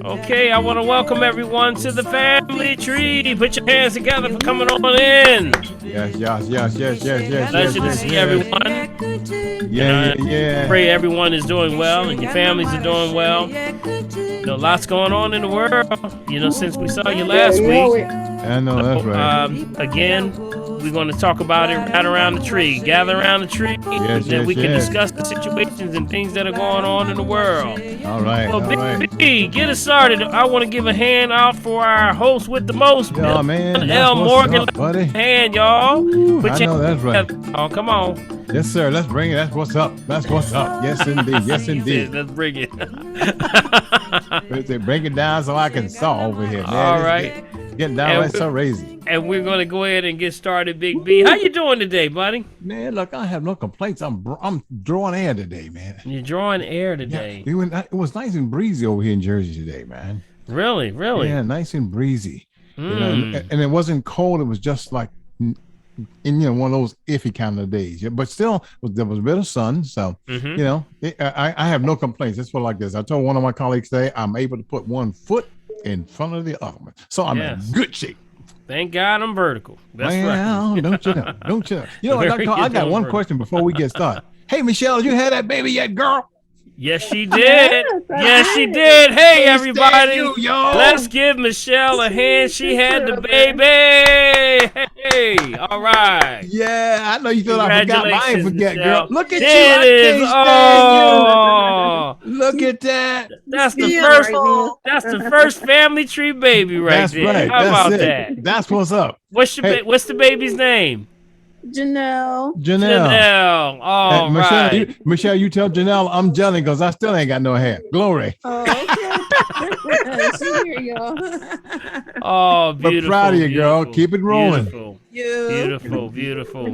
Okay, I want to welcome everyone to the family tree. Put your hands together for coming on in. Pleasure to see everyone. Yeah. Pray everyone is doing well and your families are doing well. Lots going on in the world. Since we saw you last week. I know that's right. Again, we're going to talk about it right around the tree. Gather around the tree, and then we can discuss the situations and things that are going on in the world. All right. So, Big B, get us started. I want to give a hand out for our host with the most, Yo, man, L. Morgan. up, buddy. Hand, y'all. I know that's right. Oh, come on. Yes, sir. Let's bring it. That's what's up. That's what's up. Yes, indeed. Yes, indeed. Let's bring it. Break it down so I can saw over here, man. All right. Getting down right so crazy. And we're going to go ahead and get started, Big B. How you doing today, buddy? Man, look, I have no complaints. I'm drawing air today, man. You're drawing air today. Yeah, it was nice and breezy over here in Jersey today, man. Really? Yeah, nice and breezy. And it wasn't cold. It was just like, one of those iffy kind of days. Yeah, but still, there was a bit of sun. So, I have no complaints. Let's put it like this. I told one of my colleagues today, I'm able to put one foot in front of the other one. So I'm in good shape. Thank God I'm vertical. That's right. Don't you know? Don't you know? I got one question before we get started. Hey, Michelle, did you have that baby yet, girl? Yes, she did. Yes, she did. Hey, everybody. Let's give Michelle a hand. She had the baby. Hey, all right. Yeah, I know you thought I forgot, but I ain't forget, Michelle. Girl. Look at you. Look at that. That's the first. That's the first family tree baby right there. Right. How about that? That's what's up. What's the baby's name? Janelle. Oh, Michelle, you tell Janelle I'm jelly because I still ain't got no hair. Glory. Oh, okay. See here, y'all. Oh, beautiful. But proud of you, girl. Keep it rolling. Beautiful.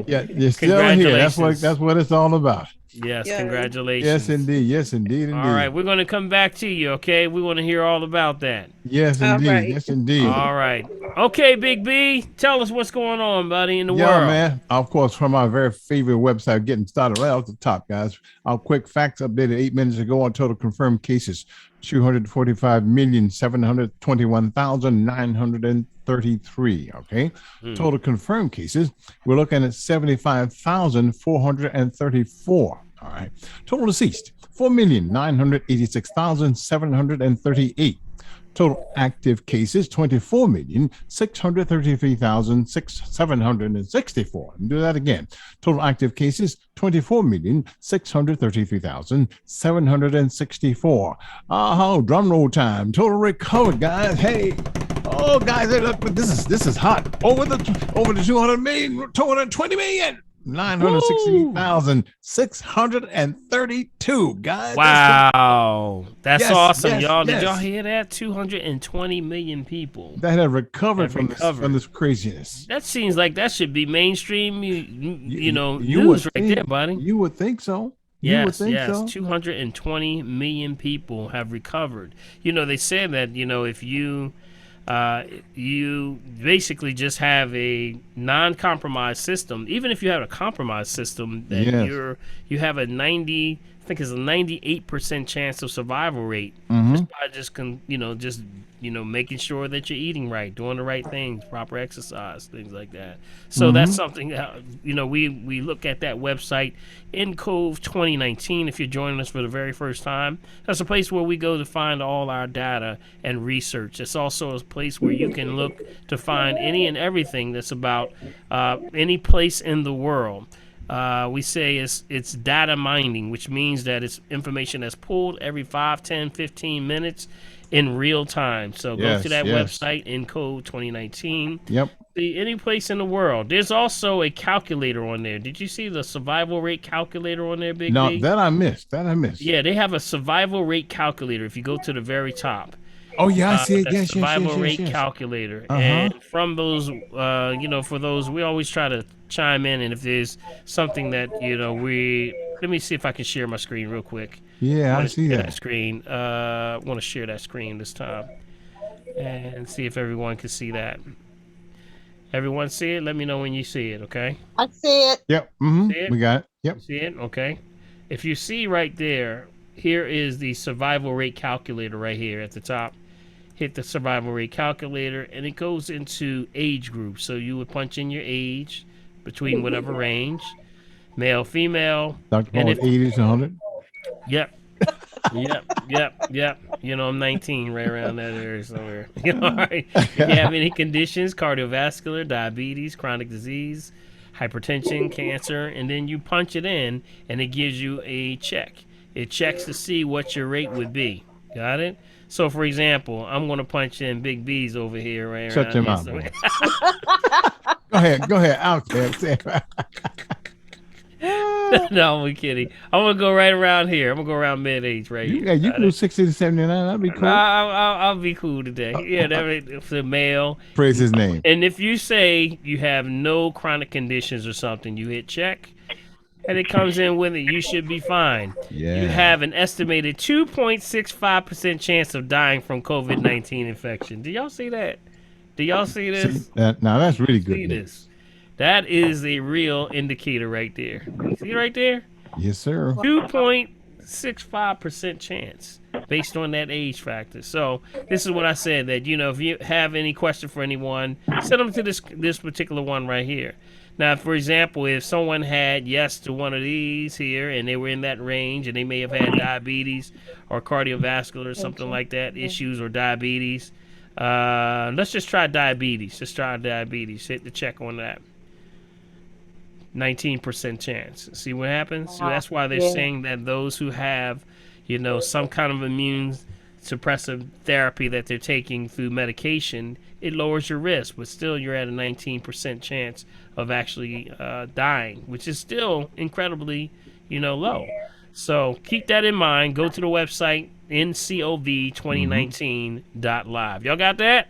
Yeah, you're still here. That's what it's all about. Yes, congratulations. Yes, indeed. All right, we're going to come back to you, okay? We want to hear all about that. Yes, indeed. Right. Yes, indeed. All right. Okay, Big B, tell us what's going on, buddy, in the world. Yeah, man. Of course, from our very favorite website, getting started right off the top, guys. Our quick facts updated 8 minutes ago on total confirmed cases, 245,721,933. Okay. Total confirmed cases, we're looking at 75,434. All right. Total deceased, 4,986,738. Total active cases, 24,633,764. Do that again. Total active cases, 24,633,764. Oh, drum roll time. Total recovered, guys. Hey. Oh, guys, look, this is hot. Over the 200 million, 220 million. 960,632, guys. Wow. That's awesome, y'all. Did yes. y'all hear that? 220 million people that have recovered from this craziness. That seems like that should be mainstream, news right there, buddy. You would think so. Yes. 220 million people have recovered. They said that, if you basically just have a non-compromised system. Even if you have a compromised system, that you have a 98% chance of survival rate just by making sure that you're eating right, doing the right things, proper exercise, things like that. So that's something that, we look at that website, InCove 2019. If you're joining us for the very first time, that's a place where we go to find all our data and research. It's also a place where you can look to find any and everything that's about any place in the world. We say it's data mining, which means that it's information that's pulled every 5, 10, 15 minutes in real time. So go to that website, InCode 2019. Yep. See any place in the world. There's also a calculator on there. Did you see the survival rate calculator on there, Big B? No, that I missed. Yeah, they have a survival rate calculator if you go to the very top. Oh, yeah, I see it. Yes, survival rate calculator. And from those, for those, we always try to chime in. And if there's something that, let me see if I can share my screen real quick. Yeah, I see that screen. I want to share that screen this time and see if everyone can see that. Everyone see it? Let me know when you see it, okay? I see it. Yep. Mm-hmm. See it? We got it. Yep. See it? Okay. If you see right there, here is the survival rate calculator right here at the top. hit the survival rate calculator, and it goes into age groups. So you would punch in your age between whatever range, male, female, Dr. and Paul, if 80 to 100. yep, yep. You know, I'm 19, right around that area somewhere. You know, all right. If you have any conditions, cardiovascular, diabetes, chronic disease, hypertension, cancer, and then you punch it in, and it gives you a check. It checks to see what your rate would be. Got it? So, for example, I'm going to punch in Big B's over here, right Shut around your here. mouth, boy. Go ahead. Out there. No, I'm kidding. I'm gonna go right around here. I'm gonna go around mid-age right here. Yeah, you can do 60 to 79. That'd be cool. I'll be cool today. Yeah, that's the male. Praise his name. And if you say you have no chronic conditions or something, you hit check, and it comes in with it, you should be fine. Yeah. You have an estimated 2.65% chance of dying from COVID-19 infection. Do y'all see that? Do y'all see this? Now that's really good. See this? That is a real indicator right there. You see right there? Yes, sir. 2.65% chance based on that age factor. So this is what I said, that, you know, if you have any question for anyone, send them to this particular one right here. Now, for example, if someone had yes to one of these here and they were in that range and they may have had diabetes or cardiovascular or something like that, issues or diabetes, let's just try diabetes. Just try diabetes. Hit the check on that. 19% chance. See what happens? So that's why they're saying that those who have, you know, some kind of immune suppressive therapy that they're taking through medication, it lowers your risk, but still you're at a 19% chance of actually dying, which is still incredibly, you know, low. So keep that in mind. Go to the website ncov2019.live. Y'all got that?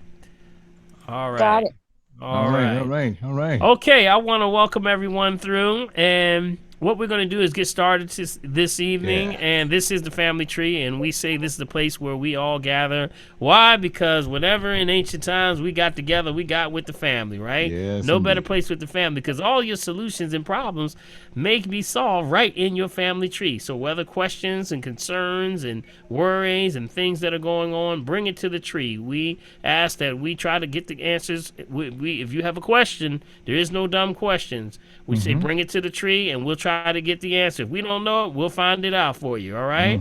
All right. Got it. All right. All right. Okay, I want to welcome everyone through, and what we're going to do is get started this evening, and this is the family tree, and we say this is the place where we all gather. Why? Because whenever in ancient times we got together, we got with the family, right? Yes, no indeed. better place with the family, because all your solutions and problems may be solved right in your family tree. So whether questions and concerns and worries and things that are going on, bring it to the tree. We ask that we try to get the answers. If you have a question, there is no dumb questions. We say bring it to the tree, and we'll try to get the answer. If we don't know it, we'll find it out for you, all right?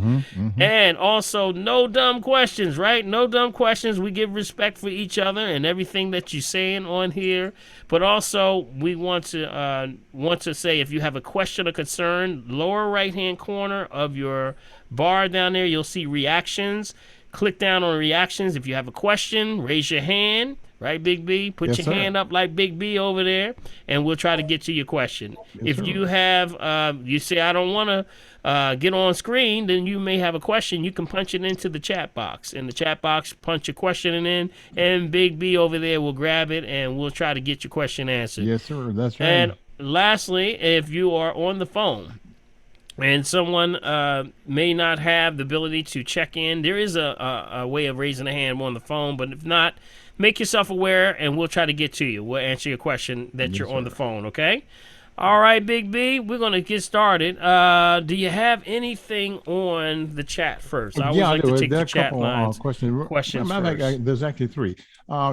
And also, no dumb questions, right? No dumb questions. We give respect for each other and everything that you're saying on here. But also, we want to say, if you have a question or concern, lower right-hand corner of your bar down there, you'll see reactions. Click down on reactions. If you have a question, raise your hand. Right, Big B? Put your hand up like Big B over there, and we'll try to get to your question. If you have, you say, I don't want to get on screen, then you may have a question. You can punch it into the chat box. In the chat box, punch your question in, and Big B over there will grab it, and we'll try to get your question answered. Yes, sir. That's right. And lastly, if you are on the phone, and someone may not have the ability to check in, there is a way of raising a hand on the phone, but if not, make yourself aware, and we'll try to get to you. We'll answer your question that you're on the phone, okay? All right, Big B, we're going to get started. Do you have anything on the chat first? I always like to take the chat lines. Questions first. There's actually three.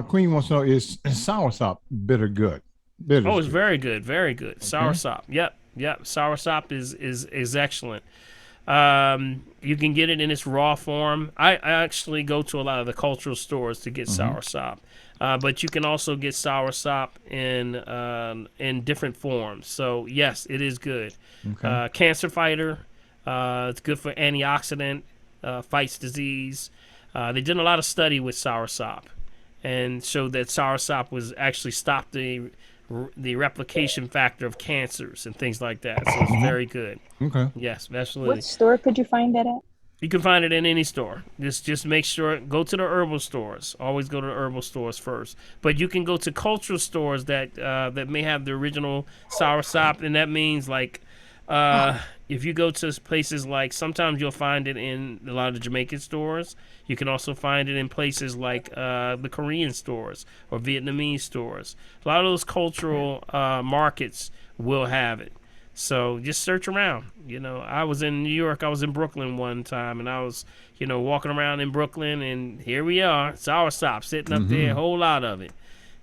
Queen wants to know, is soursop bitter good? Bitter it's very good, very good. Okay. Soursop, yep. Soursop is excellent. You can get it in its raw form. I actually go to a lot of the cultural stores to get soursop, but you can also get soursop in different forms. So yes, it is good. Okay. Cancer fighter. It's good for antioxidant. Fights disease. They did a lot of study with soursop, and showed that soursop was actually stopped the replication factor of cancers and things like that. So it's very good. Okay. Yes, absolutely. What store could you find that at? You can find it in any store. Just make sure, go to the herbal stores. Always go to the herbal stores first. But you can go to cultural stores that may have the original soursop, and that means like if you go to places like, sometimes you'll find it in a lot of the Jamaican stores. You can also find it in places like the Korean stores or Vietnamese stores. A lot of those cultural markets will have it. So just search around. I was in New York. I was in Brooklyn one time, and I was, walking around in Brooklyn, and here we are, soursop sitting up there, a whole lot of it.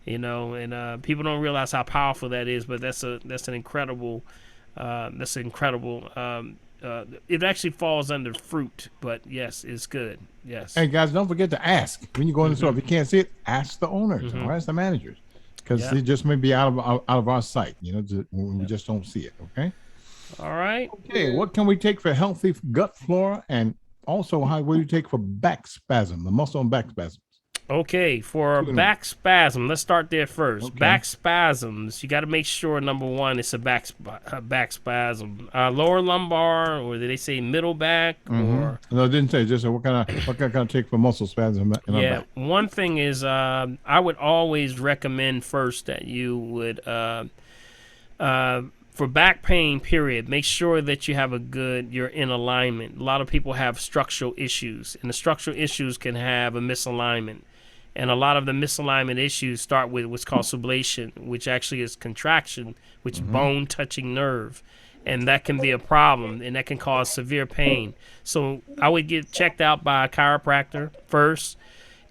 And people don't realize how powerful that is, but that's an incredible, it actually falls under fruit, but yes, it's good. Yes. Hey guys, don't forget to ask when you go in the store. If you can't see it, ask the owners or ask the managers, because they just may be out of our sight. We just don't see it. Okay. All right. Okay. What can we take for healthy gut flora, and also what do you take for back spasm, the muscle and back spasms? Okay, for back spasm, let's start there first. Okay. Back spasms, you got to make sure, number one, it's a back spasm. Lower lumbar, or did they say middle back? Or no, it didn't say. Just what kind of take for muscle spasm in our back? One thing is, I would always recommend first that you would, for back pain, period, make sure that you have you're in alignment. A lot of people have structural issues, and the structural issues can have a misalignment. And a lot of the misalignment issues start with what's called sublation, which actually is contraction, which is bone touching nerve. And that can be a problem, and that can cause severe pain. So I would get checked out by a chiropractor first.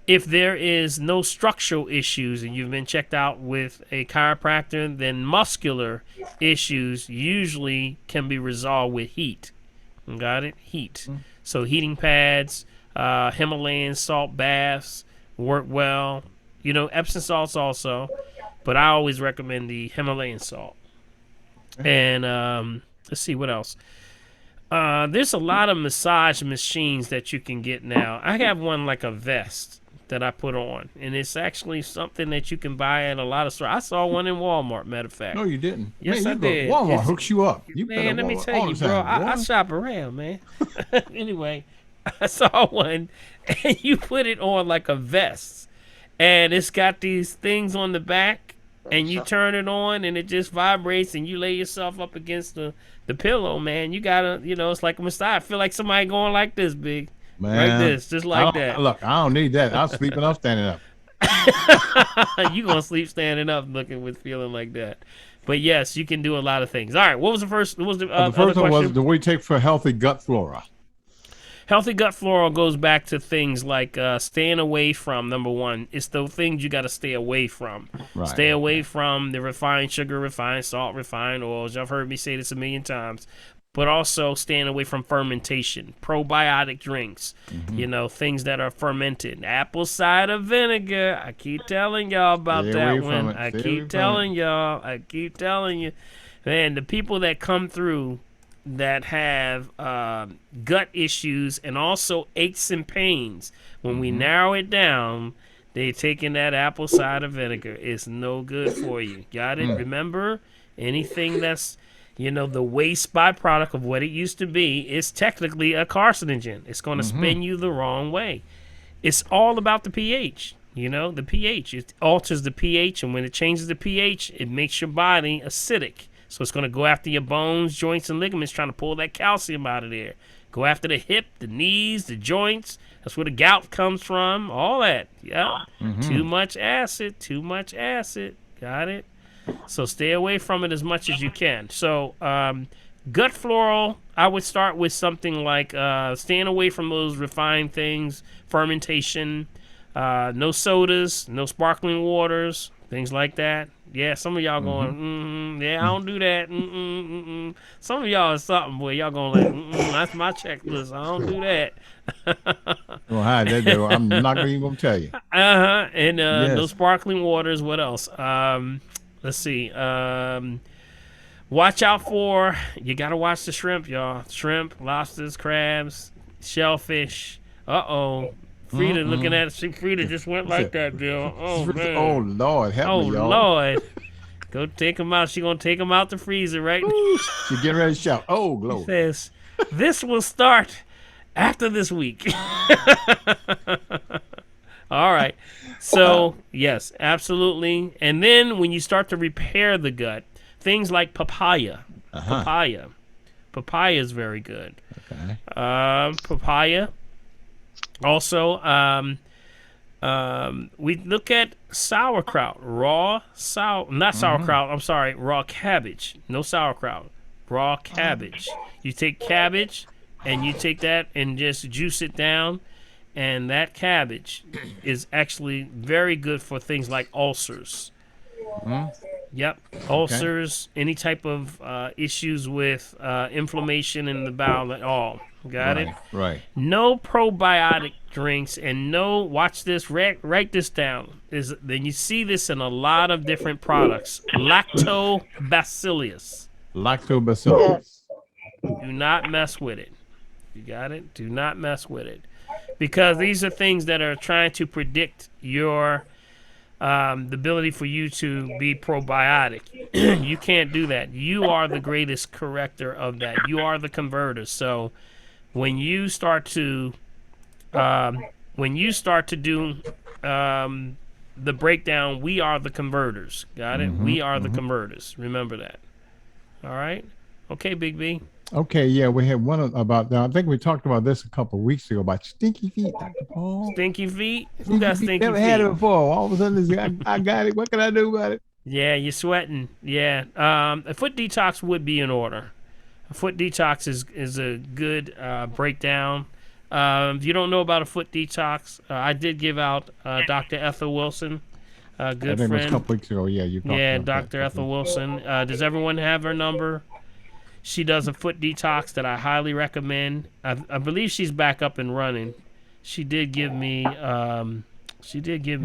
If there is no structural issues and you've been checked out with a chiropractor, then muscular issues usually can be resolved with heat. Got it? Heat. So heating pads, Himalayan salt baths work well. Epsom salts also, but I always recommend the Himalayan salt. And let's see what else. There's a lot of massage machines that you can get now. I have one like a vest that I put on, and it's actually something that you can buy at a lot of stores. I saw one in Walmart, matter of fact. No, you didn't. Yes, I did. Walmart hooks you up. Man, let me tell you, bro. I shop around, man. Anyway, I saw one, and you put it on like a vest, and it's got these things on the back, and you turn it on, and it just vibrates, and you lay yourself up against the pillow, man. You gotta, it's like a massage. I feel like somebody going like this, big. Man, like this, just like that. Look, I don't need that. I'm sleeping up, standing up. You gonna sleep standing up, feeling like that. But yes, you can do a lot of things. All right, what was the first? What was the first one was the way you take for healthy gut flora. Healthy gut flora goes back to things like staying away from, number one, it's the things you got to stay away from. Right. Stay away from the refined sugar, refined salt, refined oils. Y'all have heard me say this a million times. But also staying away from fermentation, probiotic drinks, things that are fermented. Apple cider vinegar. I keep telling y'all about that one. I keep telling y'all. I keep telling you. Man, the people that come through that have gut issues and also aches and pains, when we narrow it down, they're taking that apple cider vinegar. It's no good for you. Got it? Remember, anything that's the waste byproduct of what it used to be is technically a carcinogen. It's going to spin you the wrong way. It's all about the pH. The pH. It alters the pH, and when it changes the pH, it makes your body acidic. So it's going to go after your bones, joints, and ligaments, trying to pull that calcium out of there. Go after the hip, the knees, the joints. That's where the gout comes from. All that. Yeah. Too much acid. Got it? So stay away from it as much as you can. So gut floral, I would start with something like staying away from those refined things, fermentation, no sodas, no sparkling waters, things like that. Yeah, some of y'all going, yeah, I don't do that. Some of y'all is something where y'all going like, that's my checklist. I don't do that. Well, hi, I'm not even going to tell you. And no sparkling waters. What else? Let's see. Watch out for, you got to watch the shrimp, y'all. Shrimp, lobsters, crabs, shellfish. Uh-oh. Frida looking at it. Frida just went like that, Bill. Oh, man. Oh, Lord. Help me, y'all. Oh, Lord. Go take them out. She going to take them out the freezer, right? She's getting ready to shout. Oh, glory. She says, this will start after this week. All right. So, yes, absolutely. And then when you start to repair the gut, things like papaya. Papaya is very good. Okay. Papaya. Also, we look at sauerkraut, raw cabbage. No sauerkraut. Raw cabbage. You take cabbage and you take that and just juice it down, and that cabbage is actually very good for things like ulcers. Yep, Okay. ulcers, any type of issues with inflammation in the bowel at all. Got it? Right. Right. No probiotic drinks, and no, watch this, write this down. Then you see this in a lot of different products. Lactobacillus. Lactobacillus. Yes. Do not mess with it. You got it? Do not mess with it. Because these are things that are trying to predict your the ability for you to be probiotic. You can't do that. You are the greatest corrector of that. You are the converter. So when you start to do the breakdown, we are the converters. Got it? We are the converters. Remember that. All right. Okay, Big B. Okay, yeah, we had one about. I think we talked about this a couple of weeks ago about stinky feet, Dr. Paul. Stinky feet? Who got stinky Never feet? had it before. All of a sudden, I got it. What can I do about it? Yeah, you're sweating. Yeah. A foot detox would be in order. A foot detox is a good breakdown. If you don't know about a foot detox, I did give out Dr. Ethel Wilson, a good I think friend. it was a couple weeks ago. Yeah, you talked Yeah, about Dr. that. Ethel Wilson. Does everyone have her number? She does a foot detox that I highly recommend. I believe she's back up and running. She did give me. Yeah, she did give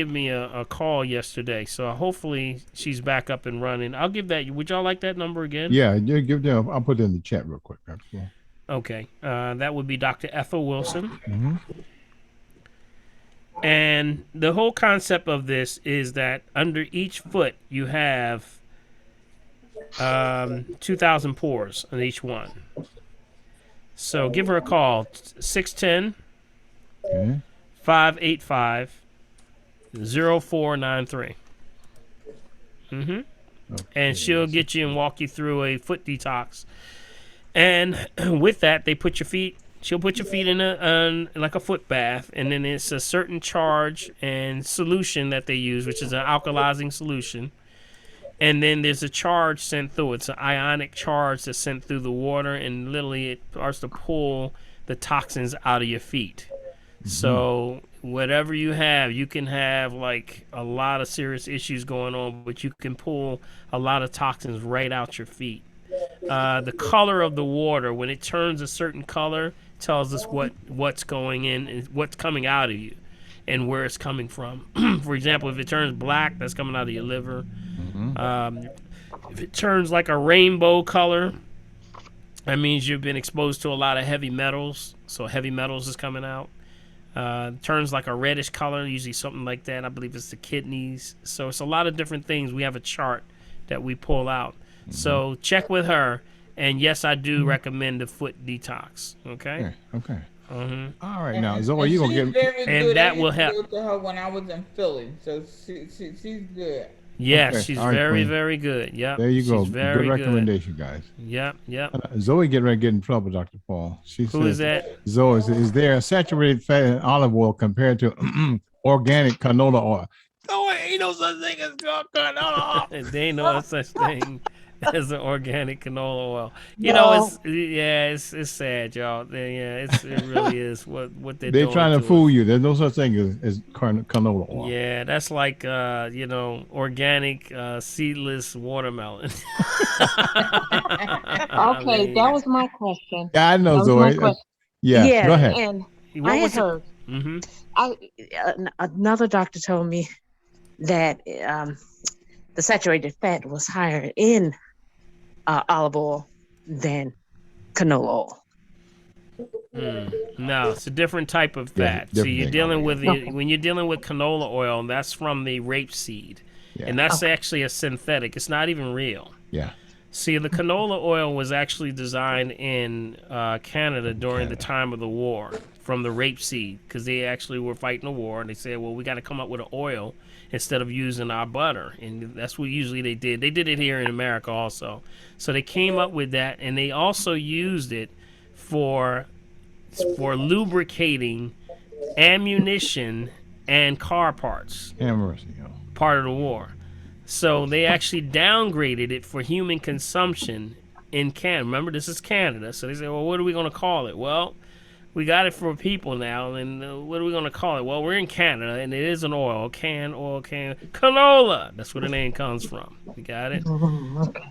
me a call yesterday. So hopefully she's back up and running. I'll give that. Would y'all like that number again? Yeah, you give them. I'll put it in the chat real quick. Dr. Paul. Okay. That would be Dr. Ethel Wilson. Mm-hmm. And the whole concept of this is that under each foot you have 2,000 pores on each one. So give her a call, 610 Okay. 585 0493. Mm-hmm. Okay. And she'll get you and walk you through a foot detox. And with that, she'll put your feet in like a foot bath, and then it's a certain charge and solution that they use, which is an alkalizing solution. And then there's a charge sent through. It's an ionic charge that's sent through the water, and literally it starts to pull the toxins out of your feet. Mm-hmm. So whatever you have, you can have like a lot of serious issues going on, but you can pull a lot of toxins right out your feet. The color of the water, when it turns a certain color, tells us what's going in and what's coming out of you and where it's coming from. For example, if it turns black, that's coming out of your liver. Mm-hmm. If it turns like a rainbow color, that means you've been exposed to a lot of heavy metals, so heavy metals is coming out. Turns like a reddish color, usually something like that. I believe it's the kidneys. So it's a lot of different things. We have a chart that we pull out. Mm-hmm. So check with her. And yes, I do recommend the foot detox. Okay. Okay. Mm-hmm. All right. Now, Zoe, you gonna get, and that will help. To her when I was in Philly, so she's good. Yes, okay. she's right, very, Queen. very good. Yep. There you go. She's very good recommendation, guys. Yep. Zoe getting ready to get in trouble, Dr. Paul. She Who says, is that? Zoe, is there saturated fat in olive oil compared to organic canola oil? Zoe, ain't no such thing as canola oil. There ain't no such thing as an organic canola oil. You know, it's sad, y'all. Yeah, it really is what they're doing. They're trying to fool you. There's no such thing as canola oil. Yeah, that's like organic seedless watermelon. Okay, that was my question. Yeah, I know, Zoe. Yeah, go ahead. And What I had was it? heard. Mm-hmm. Another doctor told me that the saturated fat was higher in olive oil than canola oil. No, it's a different type of fat. So you're dealing with when you're dealing with canola oil, that's from the rapeseed, and that's actually a synthetic. It's not even real. Yeah. See, the canola oil was actually designed in Canada during the time of the war from the rapeseed, because they actually were fighting a war, and they said, well, we got to come up with an oil instead of using our butter, and that's what usually they did. They did it here in America also. So they came up with that, and they also used it for lubricating ammunition and car parts, Have mercy. part of the war. So they actually downgraded it for human consumption in Canada. Remember, this is Canada. So they said, well, what are we going to call it? Well, we got it for people now, and what are we going to call it? Well, we're in Canada, and it is an oil can. Canola. That's where the name comes from. We got it? Okay.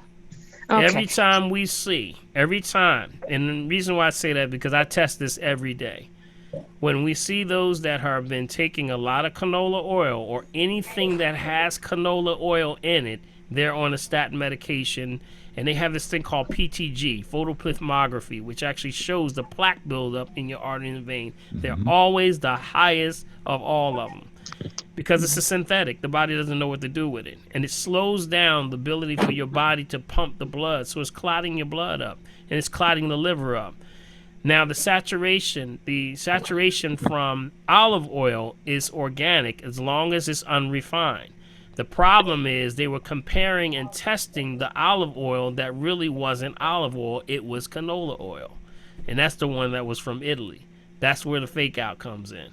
Every time we see, and the reason why I say that, because I test this every day. When we see those that have been taking a lot of canola oil or anything that has canola oil in it, they're on a statin medication, and they have this thing called PTG, photoplethysmography, which actually shows the plaque buildup in your artery and vein. They're always the highest of all of them. Because it's a synthetic, the body doesn't know what to do with it. And it slows down the ability for your body to pump the blood. So it's clotting your blood up, and it's clotting the liver up. Now, the saturation from olive oil is organic as long as it's unrefined. The problem is they were comparing and testing the olive oil that really wasn't olive oil. It was canola oil. And that's the one that was from Italy. That's where the fake out comes in.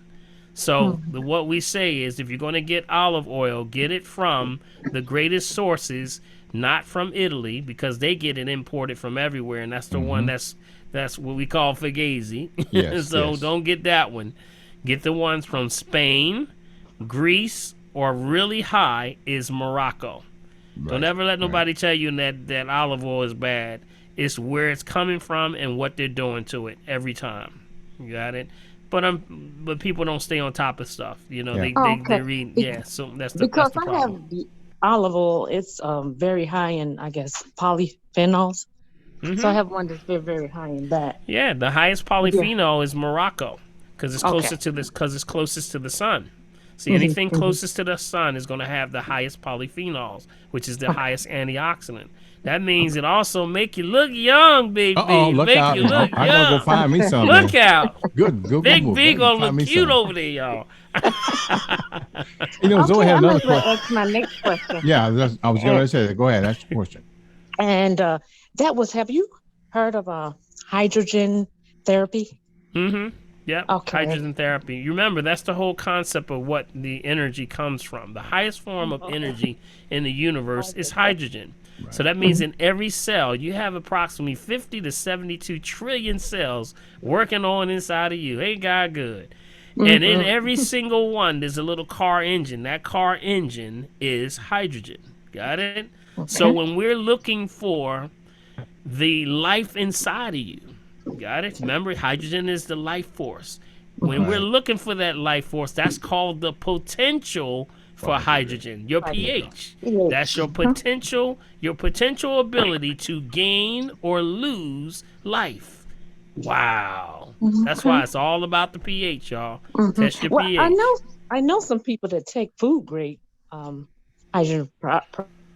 So what we say is, if you're going to get olive oil, get it from the greatest sources, not from Italy, because they get it imported from everywhere, and that's the one that's what we call Fugazi. Yes, So yes. don't get that one. Get the ones from Spain, Greece, or really high is Morocco. Don't ever let nobody tell you that olive oil is bad. It's where it's coming from and what they're doing to it every time. You got it? But people don't stay on top of stuff. You know, they read. Yeah, so that's the problem. I have the olive oil. It's very high in, I guess, polyphenols. So I have one that's very, very high in that. Yeah, the highest polyphenol is Morocco, because it's closest to this. Because it's closest to the sun. See, anything closest to the sun is going to have the highest polyphenols, which is the highest antioxidant. That means it also make you look young, Big B. Look out. You look I young. gotta go find me something. Look out. Good Big B gonna find me look cute something. over there, y'all. Zoe had I another might as well question. ask my next question. Yeah, I was going to say that. Go ahead. That's the question. And that was, have you heard of hydrogen therapy? Mm-hmm. Yep. Okay. Hydrogen therapy. You remember, that's the whole concept of what the energy comes from. The highest form of energy in the universe is hydrogen. Right. So that means in every cell, you have approximately 50 to 72 trillion cells working on inside of you. Ain't God good? And in every single one, there's a little car engine. That car engine is hydrogen. Got it? Okay. So when we're looking for the life inside of you, got it? Remember, hydrogen is the life force. When we're looking for that life force, that's called the potential for hydrogen, your pH. That's your potential ability to gain or lose life. Wow. That's why it's all about the pH, y'all. Test your pH. I know some people that take food grade hydrogen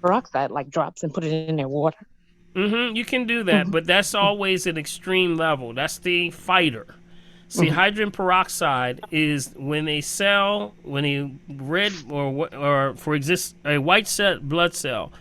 peroxide, like drops, and put it in their water. You can do that, but that's always an extreme level. That's the fighter. See, hydrogen peroxide is when a red or for a white blood cell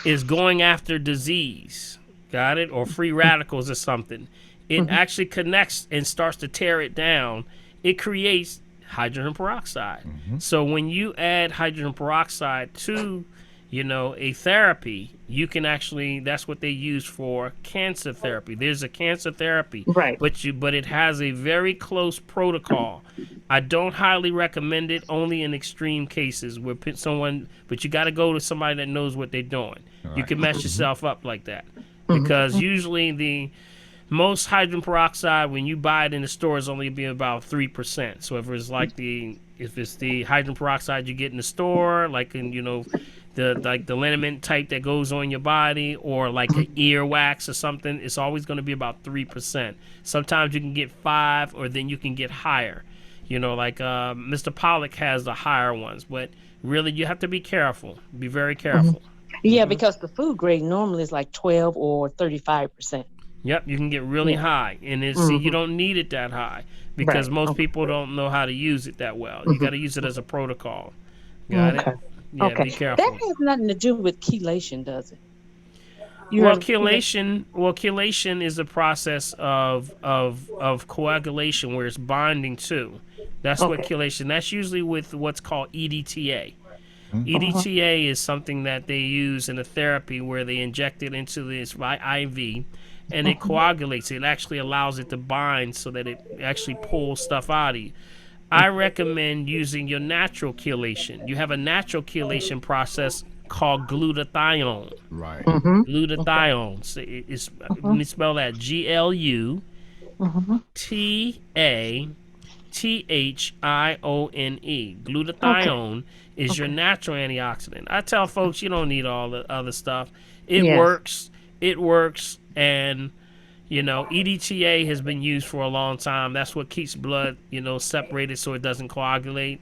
is going after disease, got it, or free radicals or something. It actually connects and starts to tear it down. It creates hydrogen peroxide. So when you add hydrogen peroxide to a therapy, you can actually, that's what they use for cancer therapy. There's a cancer therapy, right? But it has a very close protocol. I don't highly recommend it, only in extreme cases where but you got to go to somebody that knows what they're doing. Right. You can mess yourself up like that, because usually the most hydrogen peroxide, when you buy it in the store, is only be about 3%. So if it's the hydrogen peroxide you get in the store, like in the liniment type that goes on your body, or like an earwax or something, it's always going to be about 3%. Sometimes you can get 5, or then you can get higher. Mr. Pollock has the higher ones, but really you have to be careful. Be very careful. Yeah, because the food grade normally is like 12 or 35%. Yep, you can get really high, and you don't need it that high, because most people don't know how to use it that well. You got to use it as a protocol. Got it? Yeah, be careful. That has nothing to do with chelation, does it? Chelation is a process of coagulation where it's binding to. That's what Okay. chelation. That's usually with what's called EDTA. Mhm. EDTA is something that they use in a therapy where they inject it into this IV and it coagulates. It actually allows it to bind so that it actually pulls stuff out of you. I recommend using your natural chelation. You have a natural chelation process called glutathione. Right. Mm-hmm. Okay. Glutathione. So let Mm-hmm. me spell that GLUTATHIONE Okay. Glutathione is your Okay. natural antioxidant. I tell folks you don't need all the other stuff. It Yes. works. It works. And, EDTA has been used for a long time. That's what keeps blood, separated so it doesn't coagulate.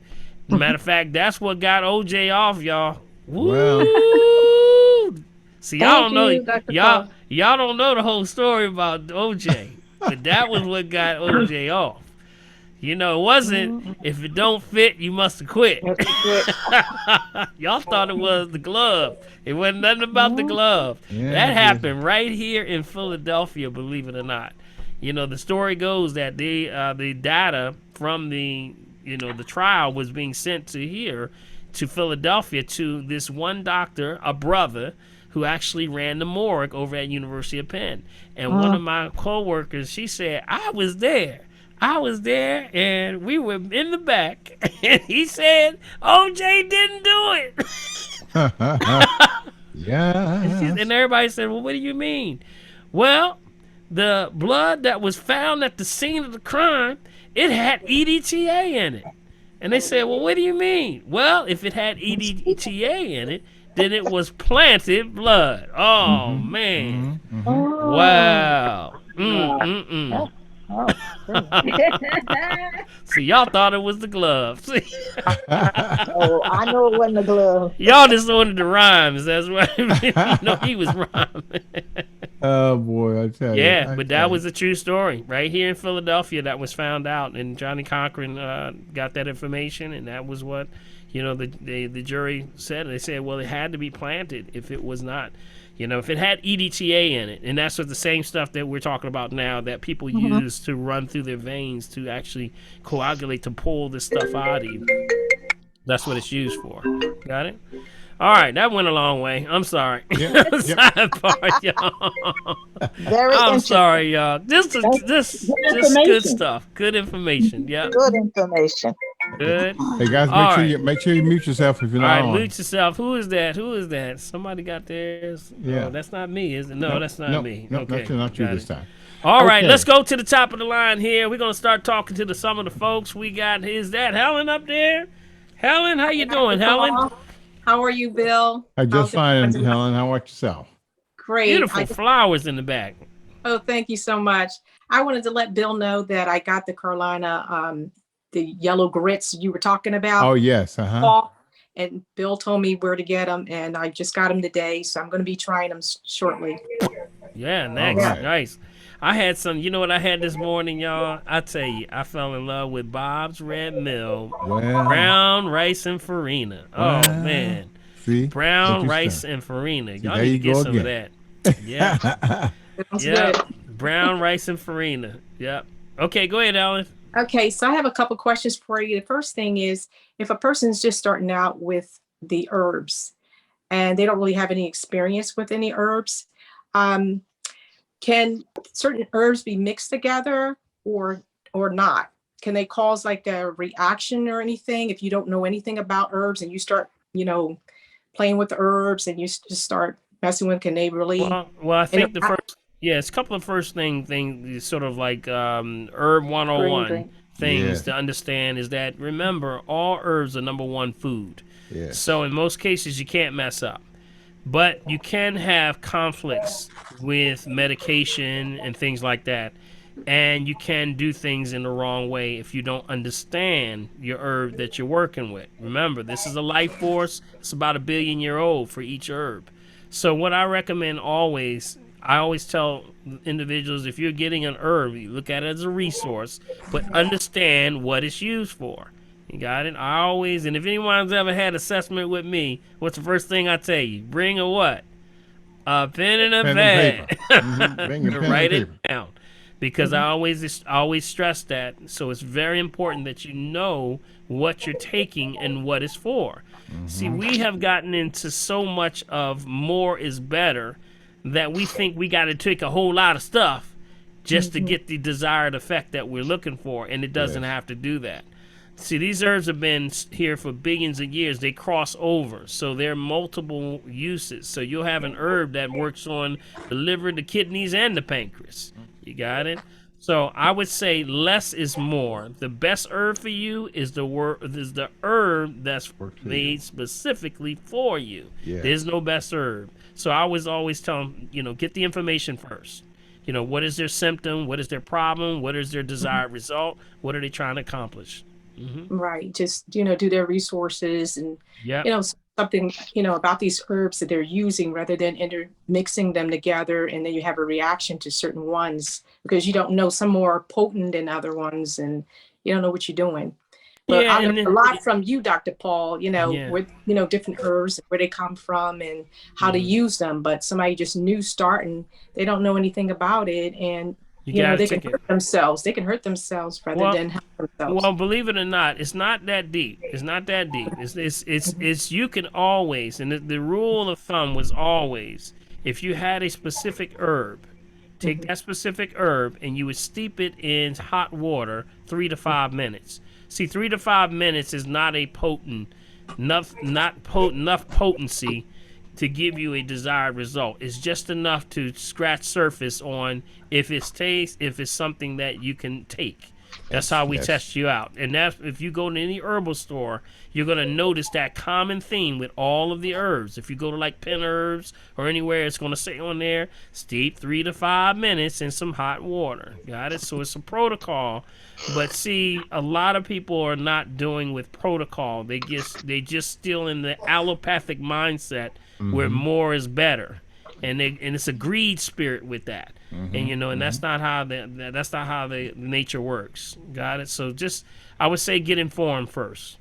Matter of fact, that's what got OJ off, y'all. Well, Woo! See, y'all Thank don't know you, Dr. y'all Paul. y'all don't know the whole story about OJ, but that was what got OJ off. It wasn't if it don't fit, you must have quit. That's good. Y'all thought it was the glove. It wasn't nothing about the glove. yeah, That it is. happened right here in Philadelphia, believe it or not. The story goes that the data from the trial was being sent to here to Philadelphia to this one doctor, a brother, who actually ran the morgue over at University of Penn. And one of my coworkers, she said, I was there, and we were in the back. And he said, OJ didn't do it. Yeah. And everybody said, well, what do you mean? Well, the blood that was found at the scene of the crime, it had EDTA in it. And they said, well, what do you mean? Well, if it had EDTA in it, then it was planted blood. Oh, man. Oh. Wow. Oh. See, y'all thought it was the glove. See, Oh, I know it wasn't a glove. y'all just wanted the rhymes. That's why he was rhyming. Oh boy, I tell you. Yeah, but that was a true story right here in Philadelphia that was found out, and Johnny Cochran got that information, and that was what the jury said. They said, well, it had to be planted if it was not. If it had EDTA in it, and that's what the same stuff that we're talking about now that people use to run through their veins to actually coagulate, to pull this stuff out of you. That's what it's used for. Got it? All right, that went a long way. I'm sorry. Sidebar, y'all. Very I'm interesting. sorry, y'all. This good information. stuff. Good information. Yep. Good information. Good. Hey guys, All make sure you mute yourself if you're All not right, on. mute yourself. Who is that? Somebody got theirs. Yeah. Oh, that's not me, is it? No, that's not me. No, Okay, not you got this it. time. All right, Okay. let's go to the top of the line here. We're gonna start talking to some of the folks. We got is that Helen up there? Helen, how you doing, Helen? How are you, Bill? I just How's fine, everyone? Helen. How about yourself? Great. Beautiful flowers in the back. Oh, thank you so much. I wanted to let Bill know that I got the Carolina, the yellow grits you were talking about. Oh yes, And Bill told me where to get them, and I just got them today, so I'm going to be trying them shortly. Yeah, nice, right. nice. I had some. You know what I had this morning, y'all? I tell you, I fell in love with Bob's Red Mill, Well, brown rice and farina. Oh Well, man, see, brown interesting. rice and farina. Y'all there need to you get go some of again. that. Yeah, Sounds yeah. good. Brown rice and farina. Yep. Okay, go ahead, Alan. Okay, so I have a couple questions for you. The first thing is, if a person's just starting out with the herbs and they don't really have any experience with any herbs, can certain herbs be mixed together or not? Can they cause like a reaction or anything if you don't know anything about herbs and you start, playing with the herbs and you just start messing with? Can they really? Well, I think the first, it's a couple of first things, sort of like herb 101 Green. things Yes. to understand is that, remember, all herbs are number one food. Yes. So in most cases, you can't mess up. But you can have conflicts with medication and things like that. And you can do things in the wrong way if you don't understand your herb that you're working with. Remember, this is a life force. It's about 1 billion year old for each herb. So what I recommend always, I always tell individuals, if you're getting an herb, you look at it as a resource, but understand what it's used for. You got it? I always, and if anyone's ever had assessment with me, what's the first thing I tell you? Bring a what? A pen and a Pen and pad. paper. Mhm. Bring a pen and Write it paper. down. because I always stress that. So it's very important that you know what you're taking and what it's for. See, we have gotten into so much of more is better that we think we got to take a whole lot of stuff just to get the desired effect that we're looking for, and it doesn't have to do that. See, these herbs have been here for billions of years. They cross over, so there are multiple uses. So you'll have an herb that works on the liver, the kidneys, and the pancreas. You got it? So I would say less is more. The best herb for you is the herb that's made specifically for you. Yes. There's no best herb. So I was always tell them, get the information first. What is their symptom? What is their problem? What is their desired result? What are they trying to accomplish? Right. Just, do their resources and, something, about these herbs that they're using rather than mixing them together. And then you have a reaction to certain ones because you don't know, some more potent than other ones and you don't know what you're doing. But I learned a lot from you, Dr. Paul, with, different herbs, where they come from and how to use them. But somebody just new starting, they don't know anything about it. And they can hurt themselves. They can hurt themselves rather than help themselves. Well, believe it or not, it's not that deep. It's not that deep. It's you can always, and the rule of thumb was always, if you had a specific herb, take that specific herb and you would steep it in hot water 3 to 5 minutes. See, 3 to 5 minutes is not enough potency to give you a desired result. It's just enough to scratch surface on if it's something that you can take. That's how we test you out. And that's, if you go to any herbal store, you're going to notice that common theme with all of the herbs. If you go to like Penn Herbs or anywhere, it's going to say on there, steep 3 to 5 minutes in some hot water. Got it? So it's a protocol. But see, a lot of people are not doing with protocol. They just still in the allopathic mindset where more is better. And it's a greed spirit with that. And and that's not how the nature works. Got it? So just, I would say, get informed first.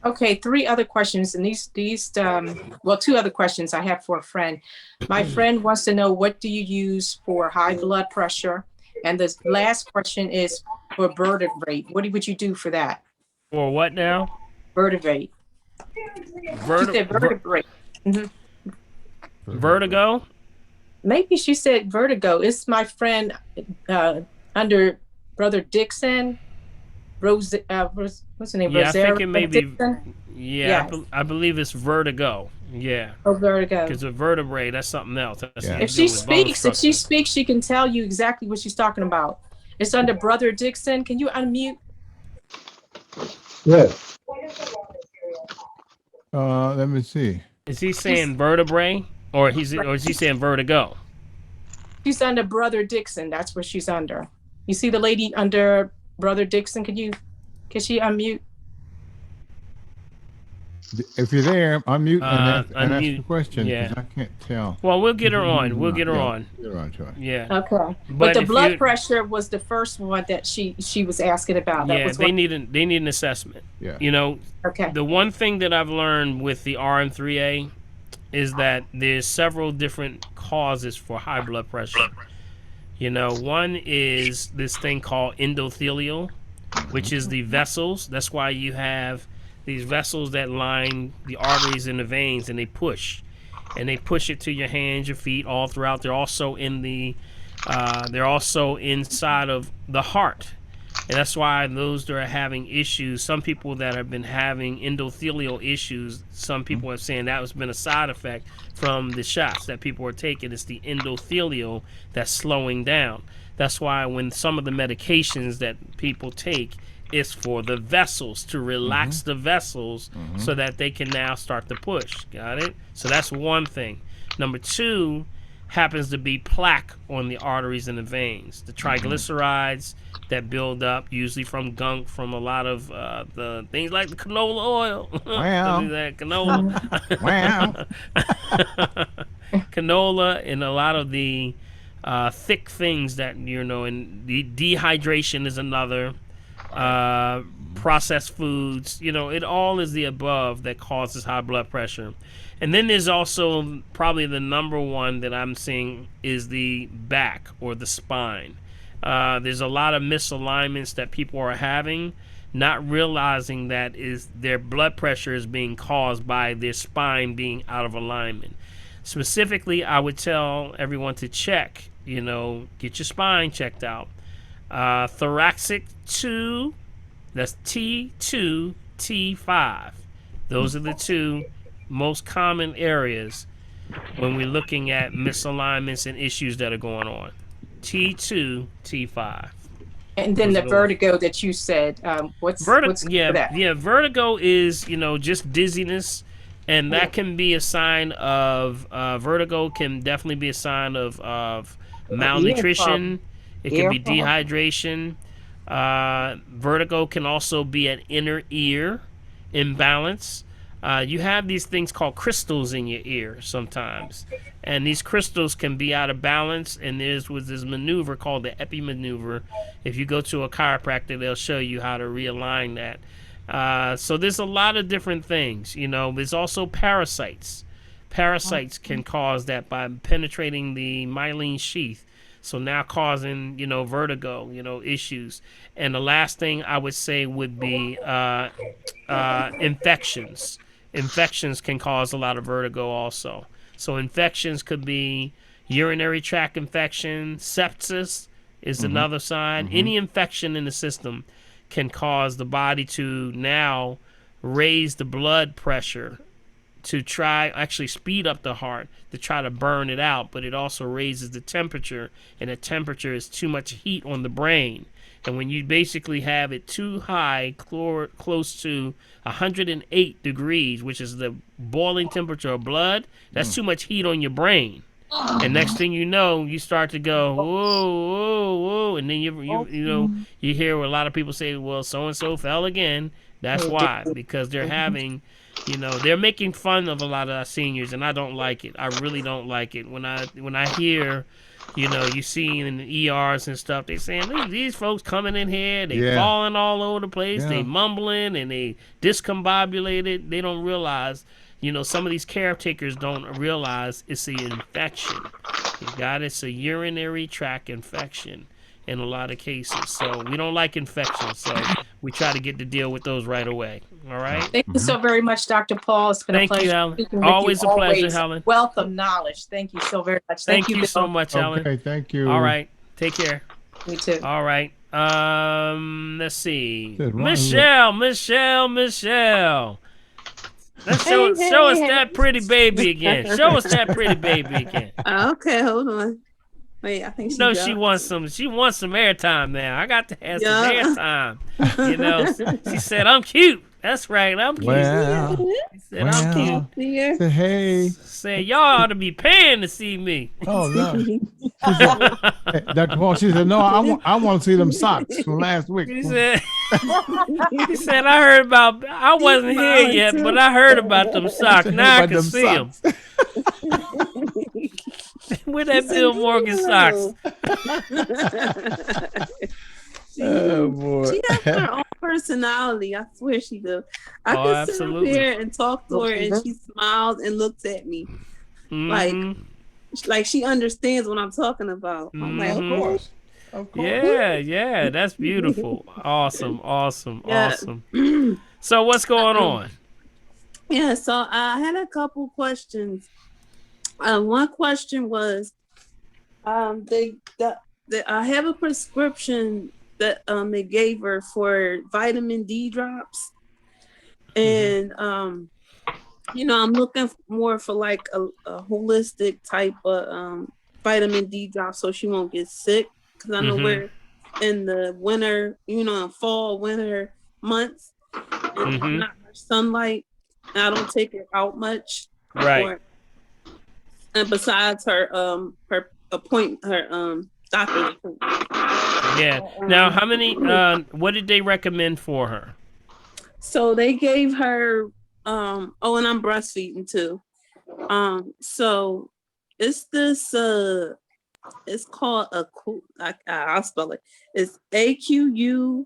Okay, 3 other questions, and these 2 other questions I have for a friend. My friend wants to know, what do you use for high blood pressure? And the last question is for vertebrae. What would you do for that? For what now? Vertebrae. She said vertebrae. Vertigo? Maybe she said vertigo. It's my friend under Brother Dixon. What's her name? Yeah, I think it may be. Dixon? Yeah, I believe it's vertigo. Yeah. Oh, vertigo. Because a vertebrae, that's something else. If she speaks, she can tell you exactly what she's talking about. It's under Brother Dixon. Can you unmute? Yes. Let me see. Is he saying vertebrae, or is he saying vertigo? She's under Brother Dixon. That's what she's under. You see the lady under Brother Dixon? Can she unmute? If you're there, unmute and ask unmute. the question. Yeah. I can't tell. Well, we'll get her on. We'll get her on. Get her on, Troy. Yeah. Okay. But the blood pressure was the first one that she was asking about. That was they need an assessment. Yeah. Okay. The one thing that I've learned with the RM3A is that there's several different causes for high blood pressure. One is this thing called endothelial, which is the vessels. That's why you have these vessels that line the arteries and the veins, and they push it to your hands, your feet, all throughout. They're also inside of the heart. And that's why those that are having issues, some people that have been having endothelial issues, some people are saying that has been a side effect from the shots that people are taking. It's the endothelial that's slowing down. That's why when some of the medications that people take is for the vessels, to relax the vessels so that they can now start to push. Got it? So that's one thing. Number 2 happens to be plaque on the arteries and the veins. The triglycerides that build up, usually from gunk, from a lot of the things like the canola oil. Wow. Canola. Wow. Canola and a lot of the thick things that, and the dehydration is another. Processed foods, it all is the above that causes high blood pressure. And then there's also probably the number one that I'm seeing is the back or the spine. There's a lot of misalignments that people are having, not realizing that is their blood pressure is being caused by their spine being out of alignment. Specifically, I would tell everyone to check, get your spine checked out. Thoracic 2, that's T2, T5. Those are the two most common areas when we're looking at misalignments and issues that are going on. T2, T5. And then Those the are vertigo that you said, what's that? Vertigo is just dizziness, and that can be a sign of vertigo. Can definitely be a sign of malnutrition. It can be dehydration. Vertigo can also be an inner ear imbalance. You have these things called crystals in your ear sometimes, and these crystals can be out of balance, and there's this maneuver called the epi maneuver. If you go to a chiropractor, they'll show you how to realign that. So there's a lot of different things. There's also parasites. Parasites can cause that by penetrating the myelin sheath, so now causing vertigo, issues. And the last thing I would say would be infections. Infections can cause a lot of vertigo also. So infections could be urinary tract infection, sepsis is another sign. Any infection in the system can cause the body to now raise the blood pressure to actually speed up the heart to try to burn it out, but it also raises the temperature, and the temperature is too much heat on the brain. And when you basically have it too high, close to 108 degrees, which is the boiling temperature of blood, that's too much heat on your brain. And next thing you know, you start to go, whoa, whoa, whoa. And then you hear a lot of people say, well, so-and-so fell again. That's why, because they're having, they're making fun of a lot of our seniors, and I don't like it. I really don't like it. When I hear, you see in the ERs and stuff, they saying these folks coming in here, they falling all over the place, they mumbling and they discombobulated. They don't realize, some of these caretakers don't realize it's an infection. It's a urinary tract infection in a lot of cases. So we don't like infections, so we try to get to deal with those right away. All right. Thank you so very much, Dr. Paul. It's been a pleasure. Thank you, Helen. Always a pleasure, Helen. Wealth of knowledge. Thank you so very much. Thank you so much, Helen. Okay, thank you. All right. Take care. Me too. All right. Let's see. Michelle. Let's show us that pretty baby again. Show us that pretty baby again. Okay, hold on. Wait, I think she wants some airtime now. I got to have some airtime. She said, I'm cute. That's right, I'm cute. She said, I'm cute. Say, hey. Said, y'all ought to be paying to see me. Oh, no. Hey, Dr. Paul, she said, no, I want to see them socks from last week. She said, I wasn't here yet, but I heard about them socks. Now I can see them. Where that Bill Morgan socks? Oh boy. She has her own personality. I swear she does. I can sit up here and talk to her, and she smiles and looks at me like she understands what I'm talking about. I'm like, of course. Yeah, that's beautiful. Awesome. So what's going on? Yeah, so I had a couple questions. One question was, I have a prescription that they gave her for vitamin D drops, and I'm looking more for like a holistic type of vitamin D drop so she won't get sick, because I know we're in the winter, fall winter months, and not much sunlight, and I don't take her out much, right? And besides her doctor's appointment. Yeah. Now, how many? What did they recommend for her? So they gave her. And I'm breastfeeding too. So it's this. It's called I'll spell it. It's AQUEOUS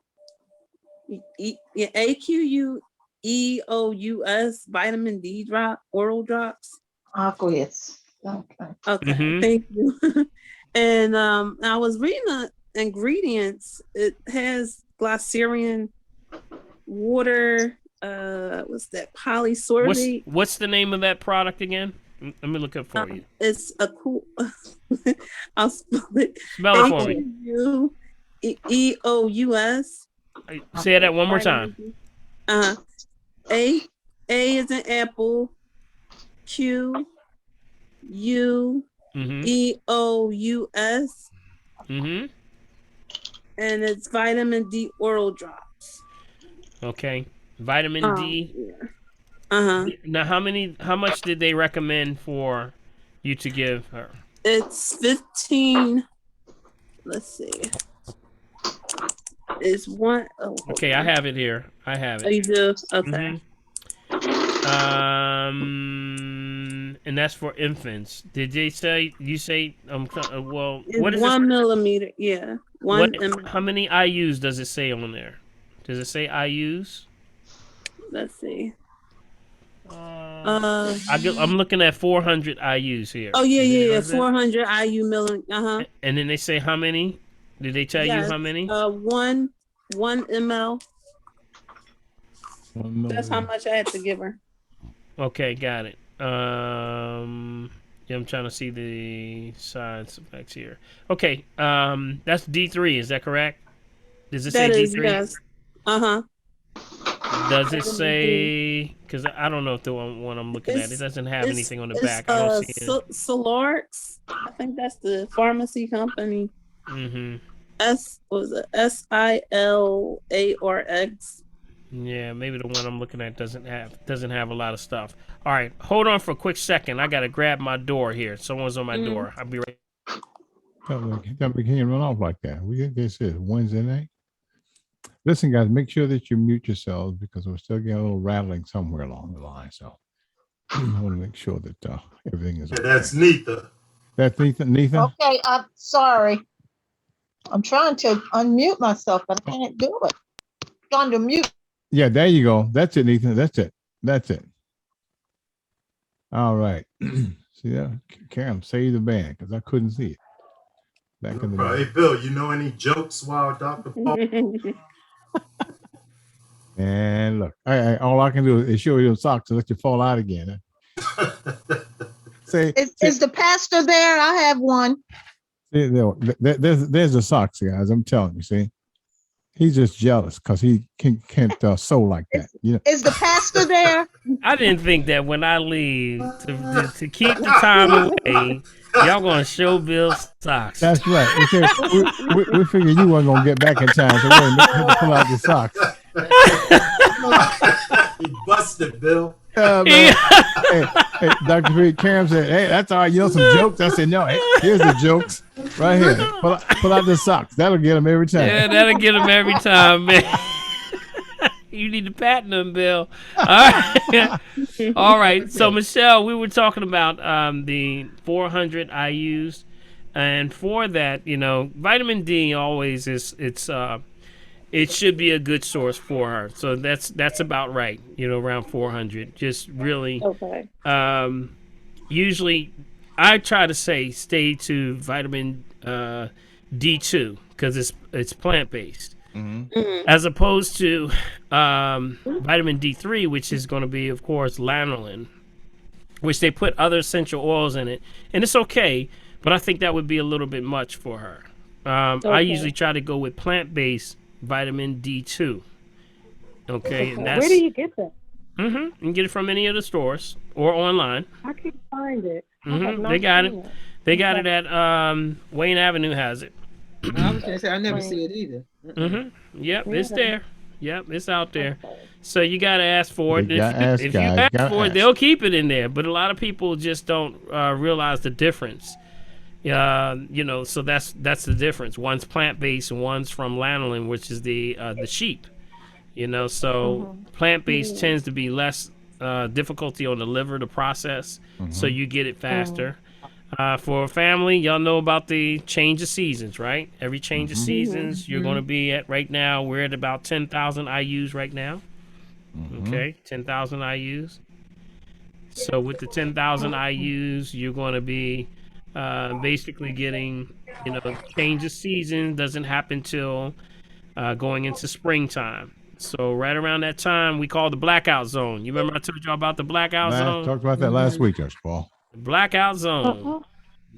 vitamin D oral drops. Aqueous. Okay. Thank you. And I was reading ingredients, it has glycerin, water, what's that, polysorbate. What's the name of that product again? Let me look up for you. It's a cool. I'll spell it. Spell it for me. EOUS. Say that one more time. A is an apple. Q U EOUS. Mm-hmm. And it's vitamin D oral drops. Okay. Vitamin D. Yeah. Now, how much did they recommend for you to give her? It's 15. Let's see. It's one. Oh, okay, I have it here. I have it. Oh, you do? Okay. And that's for infants. Did they say, you say, well, it's what is 1 millimeter? Yeah. How many IUs does it say on there? Does it say IUs? Let's see. I'm looking at 400 IUs here. Oh, yeah. 400 IU million. And then they say how many? Did they tell you how many? 1 ml. That's how much I had to give her. Okay, got it. Yeah, I'm trying to see the side effects here. Okay, that's D3. Is that correct? Does it say D3? Yes. Does it say? Because I don't know if the one I'm looking at, it doesnn't have anything on the back. I don't see it. Solarx. I think that's the pharmacy company. Mm-hmm. SILARX. Yeah, maybe the one I'm looking at doesn't have a lot of stuff. All right, hold on for a quick second. I gotta grab my door here. Someone's on my door. I'll be right. We can't run off like that. We get this is Wednesday night. Listen, guys, make sure that you mute yourselves because we're still getting a little rattling somewhere along the line. So I want to make sure that everything is okay. That's Neetha. That's Neetha? Okay, I'm sorry. I'm trying to unmute myself, but I can't do it. Trying to mute. Yeah, there you go. That's it, Neetha. That's it. All right. See that? Cam, save the band because I couldn't see it. Back in the Hey, Bill, you know any jokes while Dr. Paul? And look, all I can do is show you those socks and let you fall out again. Is the pastor there? I have one. There's the socks, guys. I'm telling you. See, he's just jealous because he can't sew like that. You know? Is the pastor there? I didn't think that when I leave to keep the time away, y'all gonna show Bill socks. That's right. We figured you weren't gonna get back in time, so we had to pull out the socks. He busted, Bill. Hey, Dr. P. Karen said, "Hey, that's all right. You know some jokes?" I said, "No, hey, here's the jokes right here. Pull out the socks. That'll get them every time." Yeah, that'll get them every time, man. You need to patent them, Bill. All right. All right. So, Michelle, we were talking about the 400 IUs, and for that, vitamin D always it should be a good source for her. So that's about right. Around 400. Just really. Okay. Usually, I try to stay to vitamin D2 because it's plant based. Mm-hmm. As opposed to vitamin D3, which is going to be, of course, lanolin, which they put other essential oils in it, and it's okay, but I think that would be a little bit much for her. Okay. I usually try to go with plant-based vitamin D2. Okay, and that's, where do you get that? You can get it from any of the stores or online. I can't find it. They got it. They got it at Wayne Avenue has it. I was gonna say I never see it either. Yep, it's there. Yep, it's out there. So you gotta ask for it. If you ask for it, they'll keep it in there. But a lot of people just don't realize the difference. So that's the difference. One's plant based and one's from lanolin, which is the sheep. So plant based tends to be less difficulty on the liver to process, so you get it faster. For a family, y'all know about the change of seasons, right? Every change of seasons, you're going to be at, right now, we're at about 10,000 IUs right now. Okay, 10,000 IUs. So with the 10,000 IUs, you're going to be basically getting Change of season doesn't happen till going into springtime. So right around that time, we call the blackout zone. You remember I told y'all about the blackout Last zone? talked about that last week, Judge Paul. The blackout zone. Uh-uh.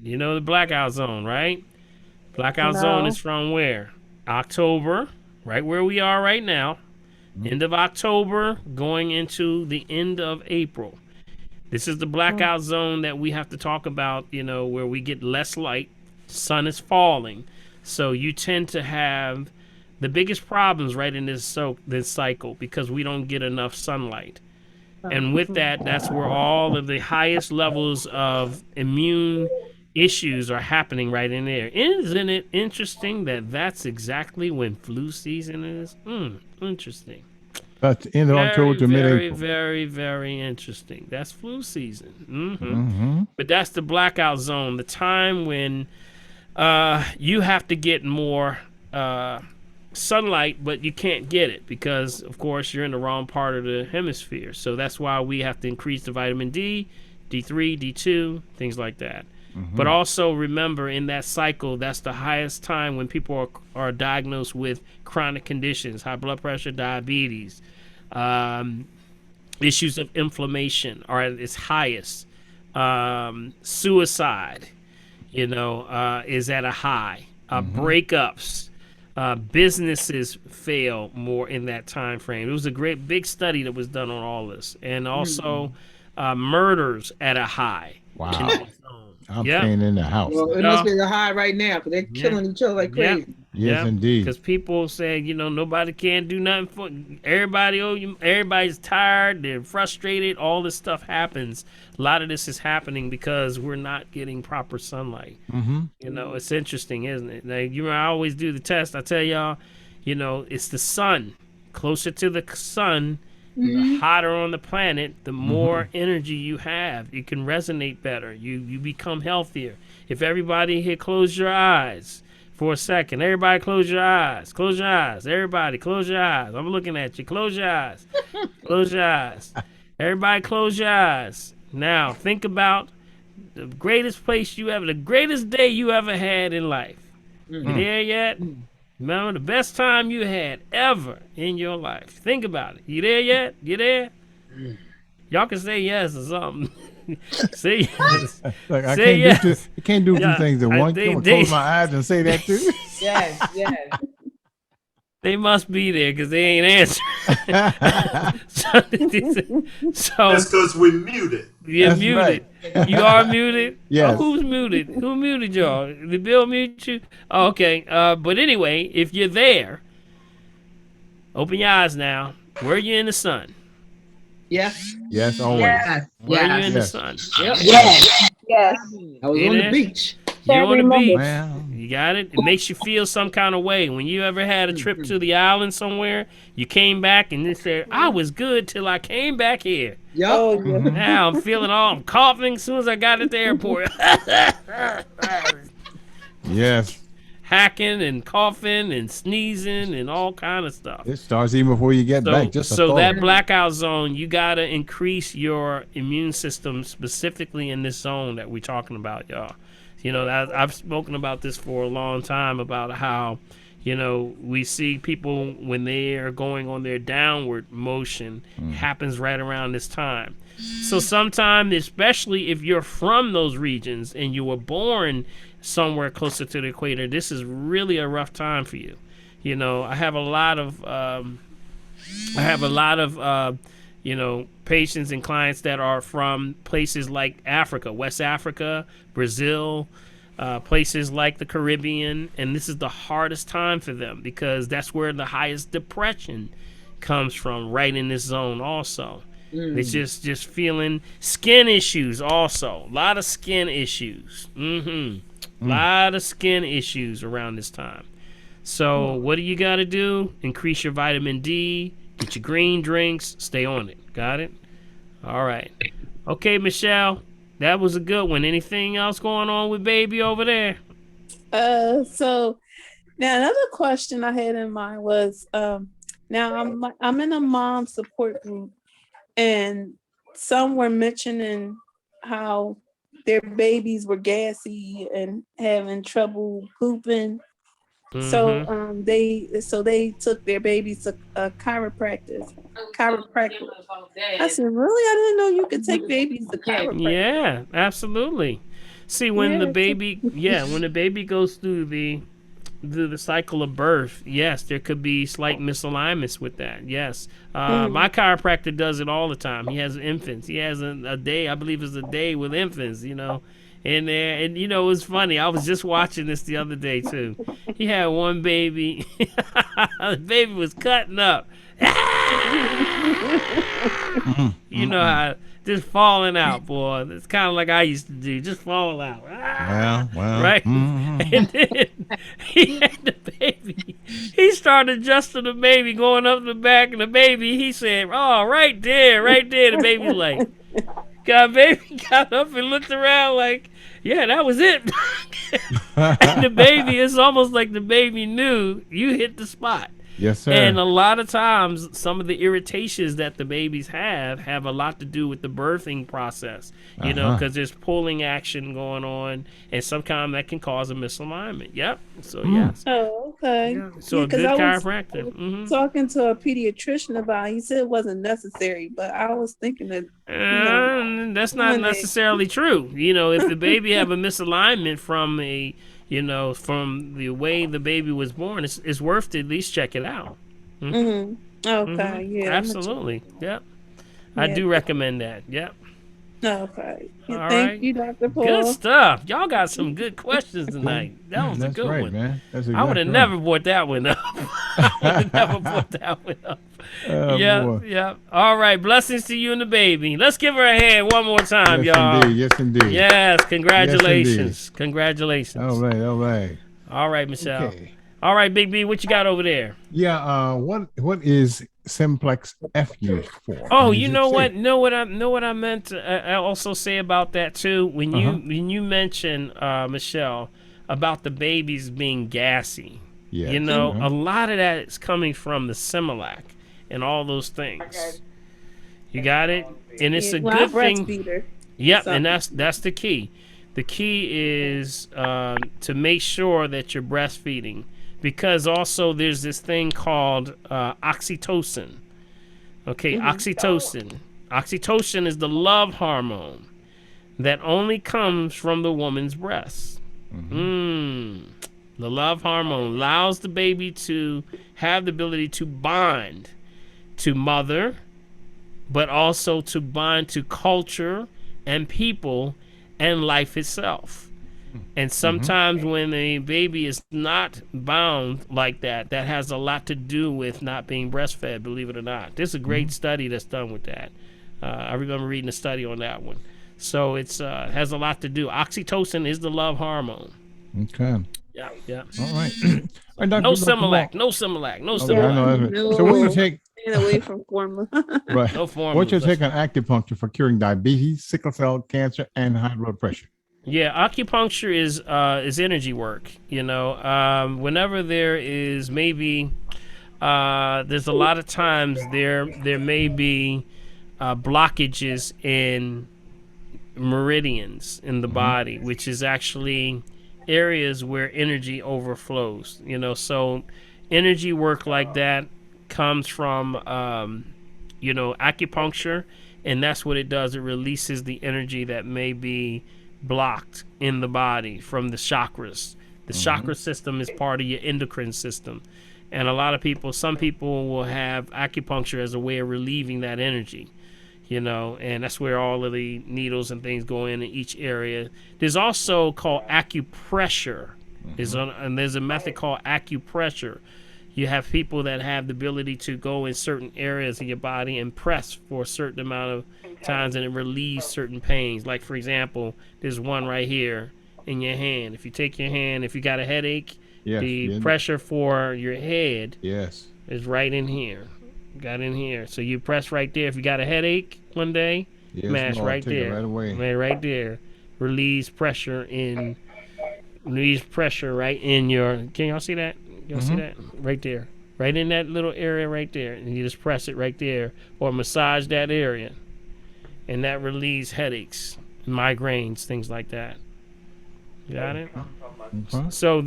You know the blackout zone, right? Blackout zone is No. from where? October, right where we are right now. End of October, going into the end of April. This is the blackout zone that we have to talk about, where we get less light, sun is falling. So you tend to have the biggest problems right in this cycle because we don't get enough sunlight. And with that, that's where all of the highest levels of immune issues are happening right in there. Isn't it interesting that that's exactly when flu season is? Interesting. That's the end of October to Very, mid-April. very, very interesting. That's flu season. Mm-hmm. But that's the blackout zone, the time when you have to get more sunlight, but you can't get it because, of course, you're in the wrong part of the hemisphere. So that's why we have to increase the vitamin D, D3, D2, things like that. But also remember, in that cycle, that's the highest time when people are diagnosed with chronic conditions, high blood pressure, diabetes, issues of inflammation are at its highest. Suicide, is at a high. Breakups, businesses fail more in that time frame. It was a great big study that was done on all this, and also murders at a high. Wow. I'm Yeah. staying in the house. Well, it must be the high right now because they're killing each other like crazy. Yes, indeed. Because people say, nobody can do nothing for everybody. Everybody's tired. They're frustrated. All this stuff happens. A lot of this is happening because we're not getting proper sunlight. It's interesting, isn't it? Like, I always do the test. I tell y'all, it's the sun. Closer to the sun, the hotter on the planet, the more energy you have. You can resonate better. You become healthier. If everybody here close your eyes for a second. Everybody close your eyes. Close your eyes. Everybody close your eyes. I'm looking at you. Close your eyes. Close your eyes. Everybody close your eyes. Now think about the greatest the greatest day you ever had in life. You there yet? Remember the best time you had ever in your life. Think about it. You there yet? You there? Y'all can say yes or something. Say yes. Like, I Say can't yes. do two things at once. Come on, close my eyes and say that too. Yes. They must be there because they ain't answering. so That's because we're muted. you're That's muted. right. You are muted? Yes. Oh, who's muted? Who muted y'all? Did Bill mute you? Oh, okay. But anyway, if you're there, open your eyes now. Where are you in the sun? Yes. Yes, always. Where are you in the Yes. sun? Yep. Yes. I was You on there? the beach. You're on the Every beach. Well, You got it? It makes you feel some kind of way. When you ever had a trip to the island somewhere, you came back and you said, I was good till I came back here. Yep. Oh, yeah. Now I'm coughing as soon as I got at the airport. yes. Hacking and coughing and sneezing and all kind of stuff. It starts even before you get back. Just a So thought. that blackout zone, you got to increase your immune system specifically in this zone that we're talking about, y'all. I've spoken about this for a long time about how, we see people when they are going on their downward motion happens right around this time. So sometimes, especially if you're from those regions and you were born somewhere closer to the equator, this is really a rough time for you. I have a lot of patients and clients that are from places like Africa, West Africa, Brazil, places like the Caribbean, and this is the hardest time for them because that's where the highest depression comes from, right in this zone also. It's just feeling skin issues also. A lot of skin issues. A lot of skin issues around this time. So what do you got to do? Increase your vitamin D, get your green drinks, stay on it. Got it? All right. Okay, Michelle, that was a good one. Anything else going on with baby over there? So now another question I had in mind was, now I'm in a mom support group, and some were mentioning how their babies were gassy and having trouble pooping. So they took their babies to a chiropractor. I said, really? I didn't know you could take babies to chiropractor. Yeah, absolutely. See, when the Yeah, baby, when the baby goes through the cycle of birth, yes, there could be slight misalignments with that. Yes, my chiropractor does it all the time. He has infants. He has a day, I believe, it's a day with infants. In there, and it was funny. I was just watching this the other day too. He had one baby. The baby was cutting up. You know how just falling out, boy. It's kind of like I used to do, just fall out. Well, right. And then he had the baby. He started adjusting the baby, going up the back of the baby. He said, "Oh, right there, right there." The baby's like, baby got up and looked around like, yeah, that was it. And the baby, it's almost like the baby knew you hit the spot. Yes, sir. And a lot of times, some of the irritations that the babies have a lot to do with the birthing process, because there's pulling action going on, and sometimes that can cause a misalignment. Yep. So, yes. Oh, okay. Yeah. So, a 'cause good I was chiropractor. talking to a pediatrician about it. He said it wasn't necessary, but I was thinking that, that's not necessarily true. If the baby have a misalignment from from the way the baby was born, it's worth to at least check it out. Okay, yeah. Absolutely. Yep. I do recommend that. Yep. Okay. All Thank right. you, Dr. Paul. Good stuff. Y'all got some good questions tonight. That was a That's good right, one. man. That's I would have never brought that one up. I would have never brought that one up. Oh, yeah, boy. yeah. All right. Blessings to you and the baby. Let's give her a hand one more time, Yes, y'all. indeed. Yes, indeed. Yes, congratulations. Yes, Congratulations. All right, all right. All right, Michelle. Okay. All right, Big B, what you got over there? Yeah. What is simplex F used for? Oh, And you is know it what? safe? Know what I meant to I also say about that too. When you mention Michelle about the babies being gassy, Yes. a lot of that is coming from the Similac and all those things. You got it, and it's a good thing. Yep, and that's the key. The key is to make sure that you're breastfeeding, because also there's this thing called oxytocin. Okay, oxytocin. Oxytocin is the love hormone that only comes from the woman's breast. The love hormone allows the baby to have the ability to bond to mother, but also to bond to culture and people and life itself. And sometimes when a baby is not bound like that, that has a lot to do with not being breastfed, believe it or not. There's a great study that's done with that. I remember reading a study on that one. So it's has a lot to do. Oxytocin is the love hormone. Okay. Yeah, yeah. All right. All right, Dr. No Dr. Paul. Similac, no Similac, no Okay, I know Similac. that's right. So what do you take? Staying away from formula. Right. No formula. What's your take on acupuncture for curing diabetes, sickle cell cancer, and high blood pressure? Yeah, acupuncture is energy work. Whenever there is maybe there's a lot of times there may be blockages in meridians in the body, which is actually areas where energy overflows. So energy work like that comes from acupuncture, and that's what it does. It releases the energy that may be blocked in the body from the chakras. The chakra system is part of your endocrine system, and some people will have acupuncture as a way of relieving that energy, and that's where all of the needles and things go in each area. There's also called acupressure. And there's a method called acupressure. You have people that have the ability to go in certain areas of your body and press for a certain amount of times, and it relieves certain pains. Like, for example, there's one right here in your hand. If you take your hand, if you got a headache, the pressure for your head is right in here. Got in here. So you press right there. If you got a headache one day, mash Lord, right take it there. right away. Right there. Release pressure right in your. Can y'all see that? Y'all see that? Right there. Right in that little area right there. And you just press it right there, or massage that area. And that relieves headaches. migraines, things like that. Got it? Okay. So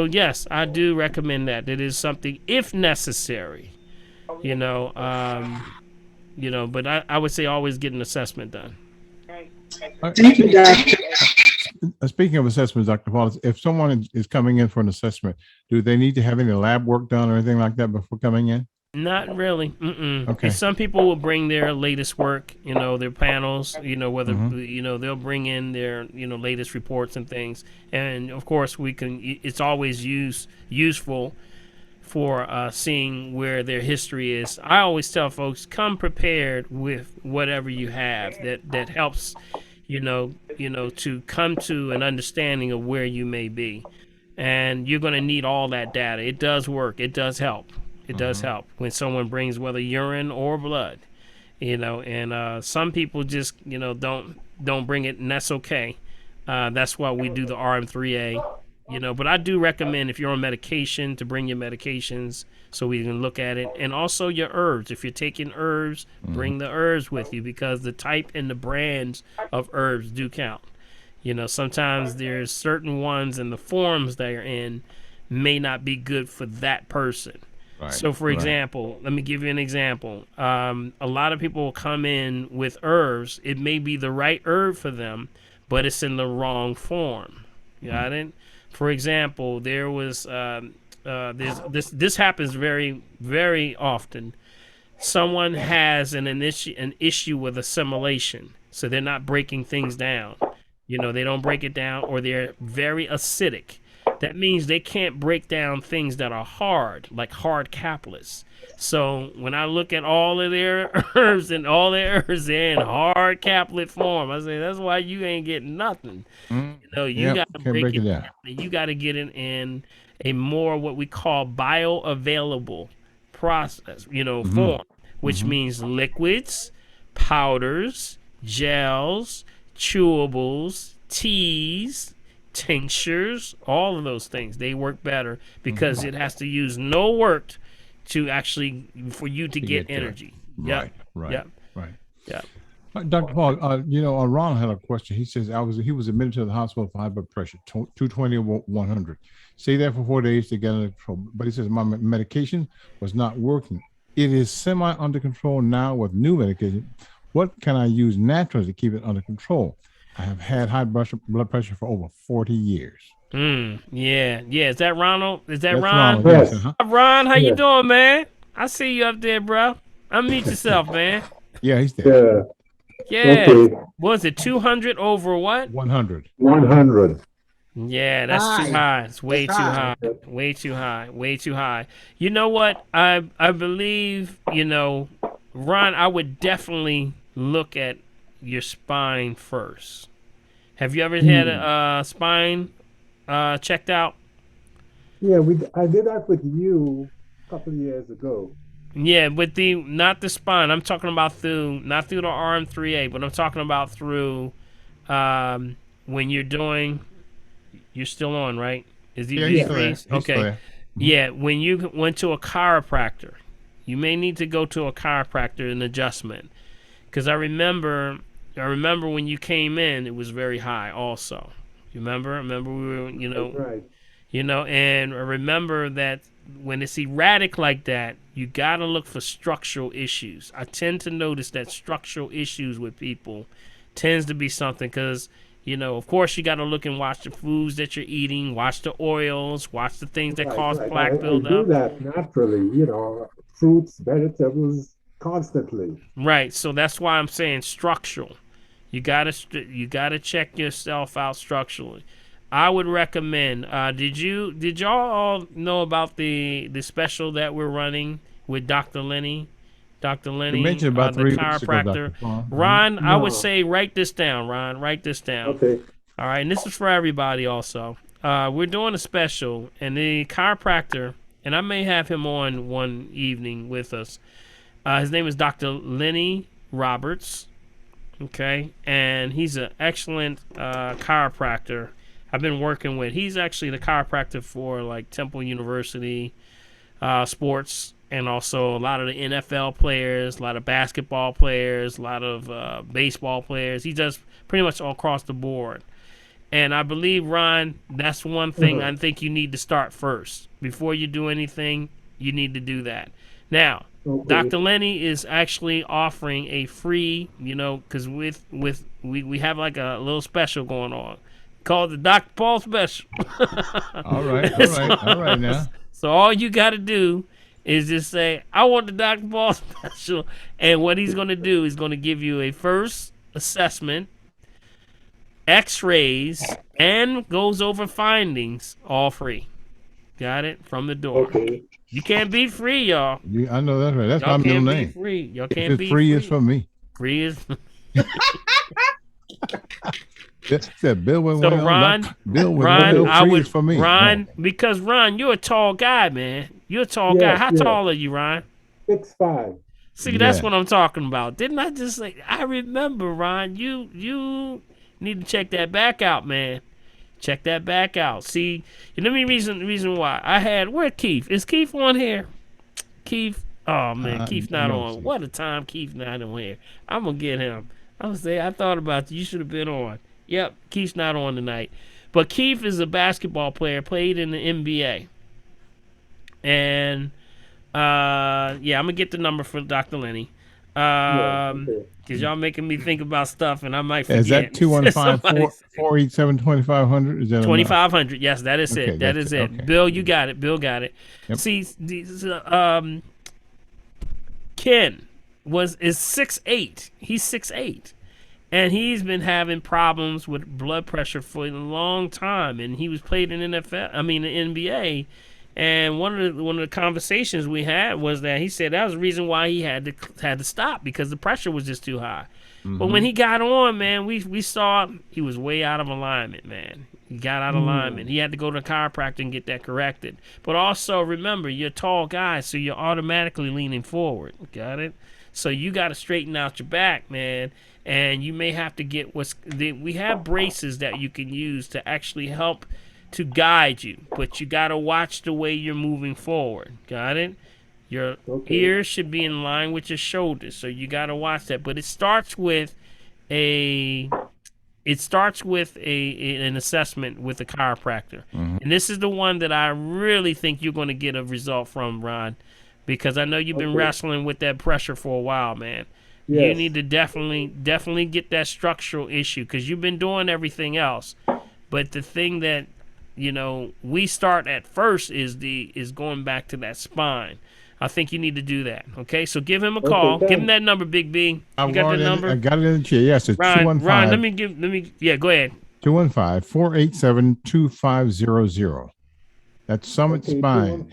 yes, I do recommend that. It is something if necessary, you know, but I would say always get an assessment done. Thank you, Doctor. Speaking of assessments, Dr. Paul, if someone is coming in for an assessment, do they need to have any lab work done or anything like that before coming in? Not really. Mm-mm. Okay. And some people will bring their latest work, their panels, whether, Mhm. they'll bring in their, latest reports and things. And of course, it's always useful for seeing where their history is. I always tell folks, come prepared with whatever you have that helps, to come to an understanding of where you may be. And you're going to need all that data. It does work. It does help. It does help when someone brings whether urine or blood, and some people just, don't bring it, and that's okay. That's why we do the RM3A, but I do recommend if you're on medication to bring your medications so we can look at it, and also your herbs. If you're taking herbs, bring the herbs with you because the type and the brands of herbs do count. Sometimes there's certain ones and the forms they're in may not be good for that person. Right. So, for example, let me give you an example. A lot of people will come in with herbs. It may be the right herb for them, but it's in the wrong form. Got it? For example, there was this happens very, very often. Someone has an issue with assimilation, so they're not breaking things down. They don't break it down, or they're very acidic. That means they can't break down things that are hard, like hard caplets. So when I look at all of their herbs and all their herbs, they're in hard caplet form. I say that's why you ain't getting nothing. You got to break it down. You got to get it in a more what we call bioavailable process, form, which means liquids, powders, gels, chewables, teas, tinctures, all of those things. They work better because it has to use no work to actually for you to get energy. Right. Yeah. Dr. Paul, Ron had a question. He says he was admitted to the hospital for high blood pressure, 220 over 100. Stayed there for 4 days to get under control. But he says my medication was not working. It is semi under control now with new medication. What can I use naturally to keep it under control? I have had high blood pressure for over 40 years. Yeah. Is that Ronald? Is that That's Ron? Ronald, yes. Ron, how you doing, man? I see you up there, bro. Unmute yourself, man. Yeah, he's there. Yeah. Okay. Was it 200 over what? 100. 100. Yeah, that's too high. It's way too high. Way too high. Way too high. You know what? I believe, Ron, I would definitely look at your spine first. Have you ever had a spine checked out? Yeah, I did that with you a couple of years ago. Yeah, with not the spine. I'm talking about not through the RM3A, but I'm talking about through when you're doing. You're still on, right? Is he? He's okay. Yeah, when you went to a chiropractor, you may need to go to a chiropractor an adjustment, because I remember when you came in, it was very high. Also, you remember? Remember we were, That's right. And I remember that when it's erratic like that, you got to look for structural issues. I tend to notice that structural issues with people tends to be something because, of course you got to look and watch the foods that you're eating, watch the oils, watch the things that cause plaque buildup. I do that naturally, fruits, vegetables, constantly. Right. So that's why I'm saying structural. You gotta check yourself out structurally. I would recommend. Did y'all all know about the special that we're running with Dr. Lenny? Dr. Lenny, you mentioned about the 3 weeks ago, chiropractor. Dr. Paul. Ron, No. I would say write this down. Ron, write this down. Okay. All right, and this is for everybody also. We're doing a special, and the chiropractor, and I may have him on one evening with us. His name is Dr. Lenny Roberts. Okay, and he's an excellent chiropractor I've been working with. He's actually the chiropractor for like Temple University sports and also a lot of the NFL players, a lot of basketball players, a lot of baseball players. He does pretty much all across the board. And I believe, Ron, that's one thing I think you need to start first. Before you do anything, you need to do that. Now, Dr. Lenny is actually offering a free, because we have like a little special going on called the Dr. Paul special. All right now. So all you got to do is just say, I want the Dr. Paul special. And what he's going to do is going to give you a first assessment, x-rays, and goes over findings, all free. Got it? From the door. Okay. You can't be free, y'all. I know that's right. That's Y'all my middle can't name. be free. Y'all If can't it's be free, it's for me. Free is. That Bill was So Ron, free is for me. Ron, because Ron, you're a tall guy, man. You're a tall guy. How tall are you, Ron? 6'5". See, that's what I'm talking about. Didn't I just say? I remember, Ron. You need to check that back out, man. Check that back out. See, let me reason why. Where Keith? Is Keith on here? Keith? Oh man, Keith's not on. What a time Keith's not on here. I'm gonna get him. I'm gonna say I thought about you. You should have been on. Yep, Keith's not on tonight. But Keith is a basketball player, played in the NBA. And I'm gonna get the number for Dr. Lenny. Because y'all making me think about stuff and I might forget. Is that 215-487-2500? Is that 2500? Yes, that is it. That is it. Okay. Bill, you got it. Bill got it. Yep. See, Ken is 6'8". He's 6'8". And he's been having problems with blood pressure for a long time. And he was played in the NBA. And one of the conversations we had was that he said that was the reason why he had to stop, because the pressure was just too high. Mm-hmm. But when he got on, man, we saw he was way out of alignment, man. He got out of alignment. He had to go to a chiropractor and get that corrected. But also remember, you're a tall guy, so you're automatically leaning forward. Got it? So you got to straighten out your back, man. And you may have to get we have braces that you can use to actually help to guide you, but you got to watch the way you're moving forward. Got it? Your ears should be in line with your shoulders, so you got to watch that. But it starts with an assessment with a chiropractor. Mm-hmm. And this is the one that I really think you're going to get a result from, Ron, because I know you've been wrestling with that pressure for a while, man. Yes. You need to definitely get that structural issue, because you've been doing everything else. But the thing that we start at first is going back to that spine. I think you need to do that. Okay, so give him a call. Give him that number, Big B. You got the number? I got it in the chair. Yes, it's Ron, 215. Let me. Yeah, go ahead. 215-487-2500. That's Summit Spine.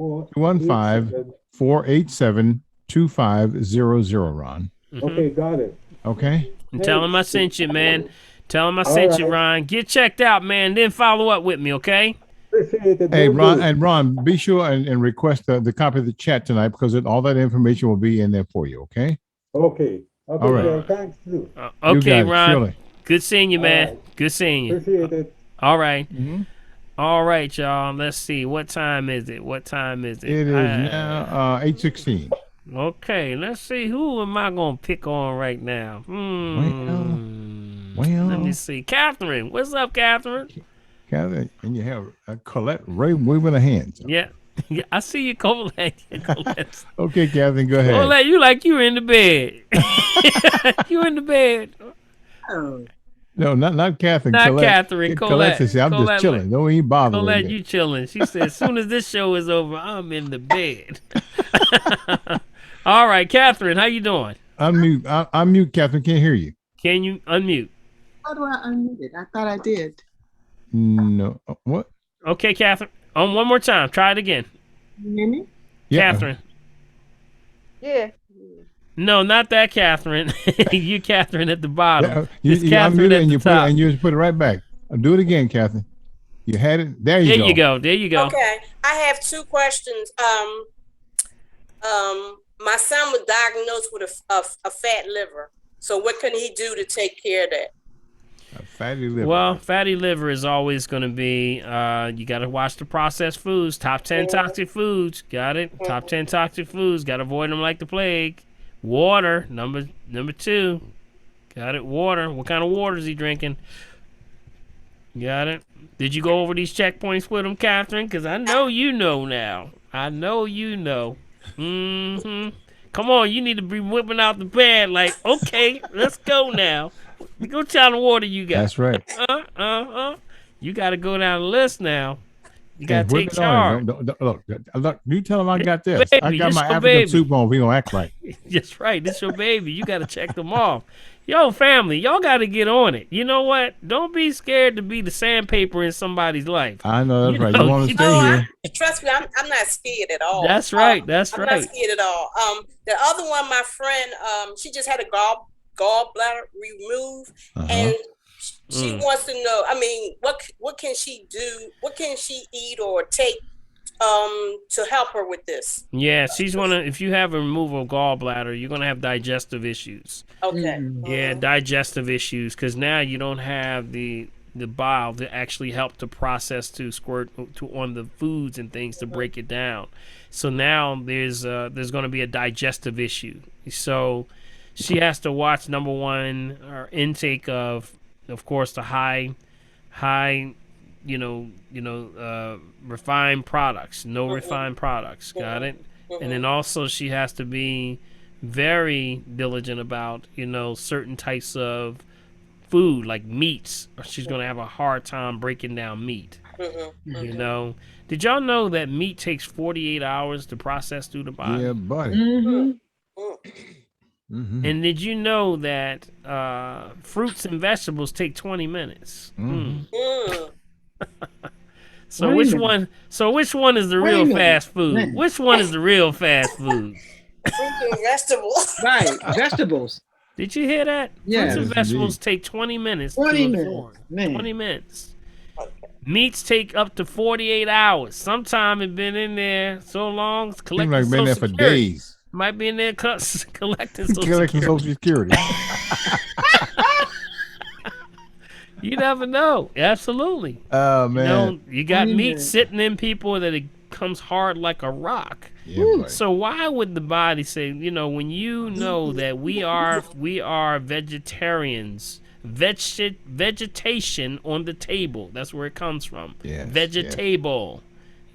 215-487-2500. Ron. Okay, got it. Okay. And tell him I sent you, man. Tell him I sent you, Ron. Get checked out, man. Then follow up with me, okay? Appreciate it. Hey, Ron, be sure and request the copy of the chat tonight, because all that information will be in there for you, okay? Okay. All right. Yeah, thanks, too. Okay, Ron. Good seeing you, man. Right. Good seeing you. Appreciate it. All right. Mm-hmm. All right, y'all. Let's see. What time is it? It is now 8:16. Okay, let's see. Who am I going to pick on right now? Well, let me see. Catherine. What's up, Catherine? Catherine, and you have Colette waving her hands. Yeah. I see you, Colette. Okay, Catherine, go ahead. Colette, you were in the bed. You in the bed. Oh. No, not Catherine. Not Colette. Catherine. Colette says, I'm Colette, just chilling. Don't even bother Colette, with me. you chilling. She said, as soon as this show is over, I'm in the bed. All right, Catherine, how you doing? Unmute. Unmute, Catherine. Can't hear you. Can you unmute? How do I unmute it? I thought I did. No. What? Okay, Catherine. One more time. Try it again. You hear me? Yeah. Catherine. Yeah. No, not that Catherine. You, Catherine, at the bottom. You Catherine at the top. And you put it right back. Do it again, Catherine. You had it. There you go. There you go. Okay. I have two questions. My son was diagnosed with a fat liver. So what can he do to take care of that? Fatty liver. Well, fatty liver is always going to be, you got to watch the processed foods. Top 10 toxic foods. Got it? Top 10 toxic foods. Got to avoid them like the plague. Water, number 2. Got it? Water. What kind of water is he drinking? Got it? Did you go over these checkpoints with him, Catherine? Because I know you know now. I know you know. Come on, you need to be whipping out the bed like, okay, let's go now. Go kind of water you got. That's right. You got to go down the list now. You got to Whip take it on him. charge. Look, you tell him I got this. Baby, I got this my your African baby. soup on. We don't act right. That's right. This your baby. You got to check them off. Yo, family, y'all got to get on it. You know what? Don't be scared to be the sandpaper in somebody's life. I know that's right. know, You want to stay here? Trust me, I'm not scared at all. That's right. That's I'm right. not scared at all. The other one, my friend, she just had a gallbladder removed, and she wants to know. I mean, what can she do? What can she eat or take to help her with this? Yeah, she's gonna. If you have a removal of gallbladder, you're gonna have digestive issues. Okay. Yeah, digestive issues, because now you don't have the bile to actually help to process to squirt on the foods and things to break it down. So now there's going to be a digestive issue. So she has to watch, number one, her intake of course, the high, refined products, no refined products. Got it? And then also she has to be very diligent about, certain types of food like meats, or she's going to have a hard time breaking down meat. Did y'all know that meat takes 48 hours to process through the body? Yeah, buddy. And did you know that fruits and vegetables take 20 minutes? So which one is the real fast food? Which one is the real fast food? Fruit and vegetables. Right, vegetables. Did you hear that? Yeah. Fruits and vegetables take 20 minutes. 20 to minutes, absorb. man. 20 minutes. Meats take up to 48 hours. Sometime it been in there so long, it's collecting Seems like been there Social for Security. days. Might be in there collecting Social Collecting Security. Social Security. You never know. Absolutely. Oh man. You got meat sitting in people that it comes hard like a rock. Yeah, so why would the body say, when you know that we are vegetarians, vegetation on the table. That's where it comes from. Yes, Vegetable.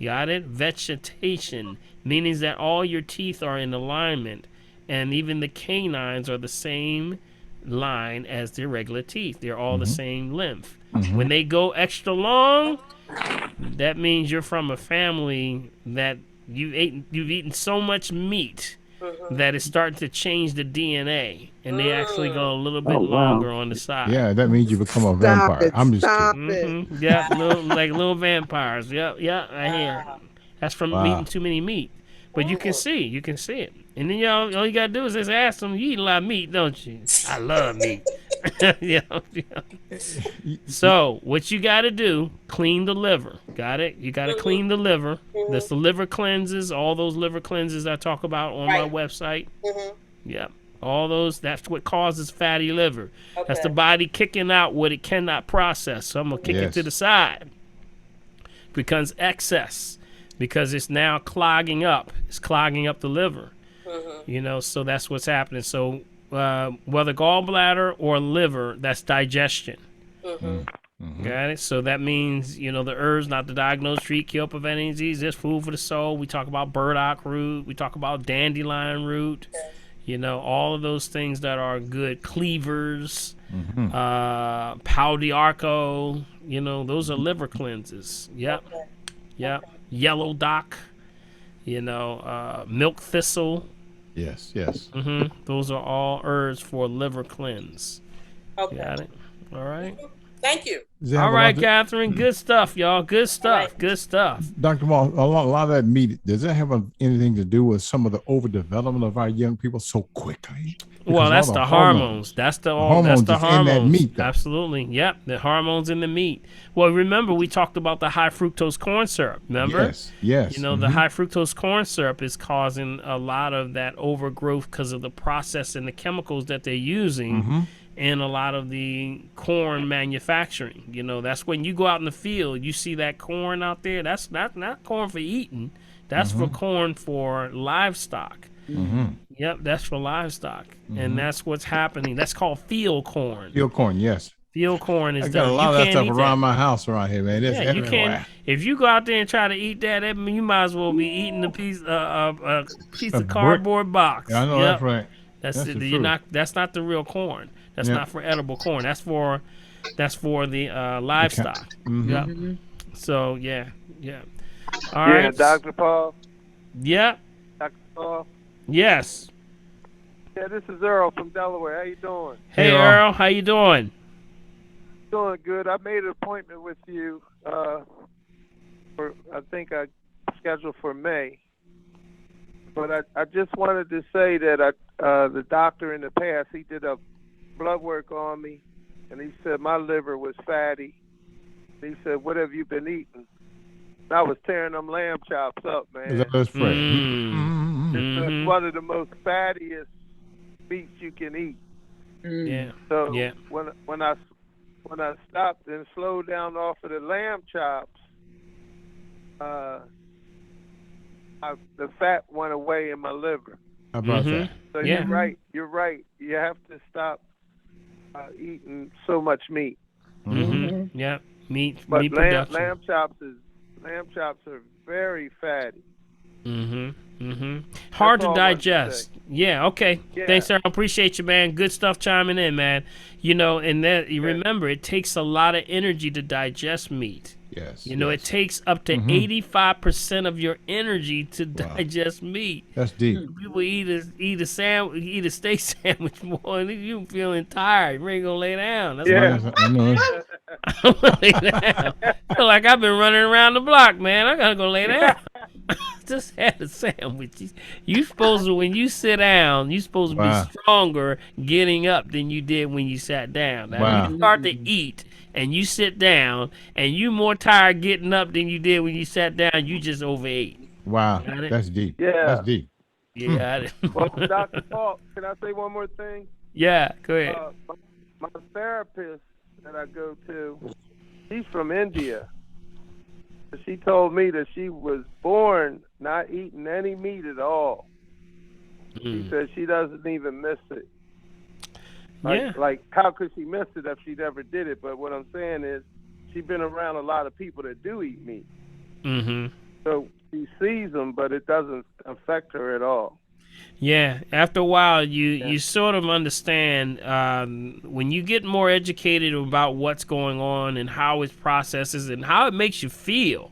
Got it? Vegetation. Meaning that all your teeth are in alignment, and even the canines are the same line as their regular teeth. They're all the same length. When they go extra long, that means you're from a family that you've eaten so much meat that it's starting to change the DNA, and they actually go a little bit longer on the side. Yeah, that means you become a vampire. I'm just kidding. Yeah, like little vampires. Yep, I hear. That's from eating too many meat. But you can see it. And then all you gotta do is just ask them, you eat a lot of meat, don't you? I love meat. So what you gotta do, clean the liver. Got it? You gotta clean the liver. That's the liver cleanses, all those liver cleanses I talk about on my website. Yep. All those, that's what causes fatty liver. That's the body kicking out what it cannot process. So I'm gonna kick it to the side. Becomes excess. Because it's now clogging up. It's clogging up the liver. So that's what's happening. So whether gallbladder or liver, that's digestion. Got it? So that means, the herbs not to diagnose, treat, kill, prevent any disease. There's food for the soul. We talk about burdock root. We talk about dandelion root. All of those things that are good. Cleavers, pau d'arco. Those are liver cleanses. Yep. Yellow dock, milk thistle. Yes. Those are all herbs for liver cleanse. Okay. Got it? All right. Thank you. All right, Catherine. Good stuff, y'all. Good stuff. Right. Good stuff. Dr. Moss, a lot of that meat, does that have anything to do with some of the overdevelopment of our young people so quickly? Well, that's the hormones. That's the hormones. In that meat, though. Absolutely. Yep. The hormones in the meat. Well, remember we talked about the high fructose corn syrup. Remember? Yes. The high fructose corn syrup is causing a lot of that overgrowth because of the process and the chemicals that they're using. in a lot of the corn manufacturing. You know, that's when you go out in the field, you see that corn out there. That's not corn for eating. That's for corn for livestock. Yep, that's for livestock, and that's what's happening. That's called field corn. Field corn, yes. Field corn is I got a lot of that stuff around my house around here, man. It's yeah, you everywhere. can't. If you go out there and try to eat that, you might as well be eating a piece of cardboard box. Yeah, I know that's right. That's it. You're not. That's not the real corn. That's not for edible corn. That's for the livestock. Yep. So yeah. All right. Yeah, Dr. Paul. Yeah. Dr. Paul. Yes. Yeah, this is Earl from Delaware. How you doing? Hey Earl, how you doing? Doing good. I made an appointment with you. I think I scheduled for May. But I just wanted to say that the doctor in the past, he did a blood work on me, and he said my liver was fatty. He said, "What have you been eating?" And I was tearing them lamb chops up, man. That's right. It's one of the most fattiest meats you can eat. Yeah. So when I stopped and slowed down off of the lamb chops, the fat went away in my liver. How about that? So you're right. You're right. You have to stop eating so much meat. Yeah, meat. But meat lamb production. lamb chops are very fatty. Hard to all I wanted to digest. say. Yeah, okay. Yeah. Thanks, sir. I appreciate you, man. Good stuff chiming in, man. You know, and that you remember it takes a lot of energy to digest meat. Yes. You know, it takes up to 85% of your energy to digest meat. That's deep. People eat a steak sandwich more, and you feeling tired. You ain't gonna lay down. That's why I know. I'm gonna lay down. I feel like I've been running around the block, man. I gotta go lay down. Just had a sandwich. You supposed to, when you sit down, you supposed to be stronger getting up than you did when you sat down. Now, when you start to eat and you sit down and you more tired getting up than you did when you sat down, you just overate. Wow, that's deep. Yeah. That's deep. You got it. Well, Dr. Paul, can I say one more thing? Yeah, go ahead. My therapist that I go to, she's from India. She told me that she was born not eating any meat at all. She said she doesn't even miss it. Like, how could she miss it if she never did it? But what I'm saying is, she's been around a lot of people that do eat meat. So she sees them, but it doesn't affect her at all. Yeah, after a while, you sort of understand when you get more educated about what's going on and how it processes and how it makes you feel.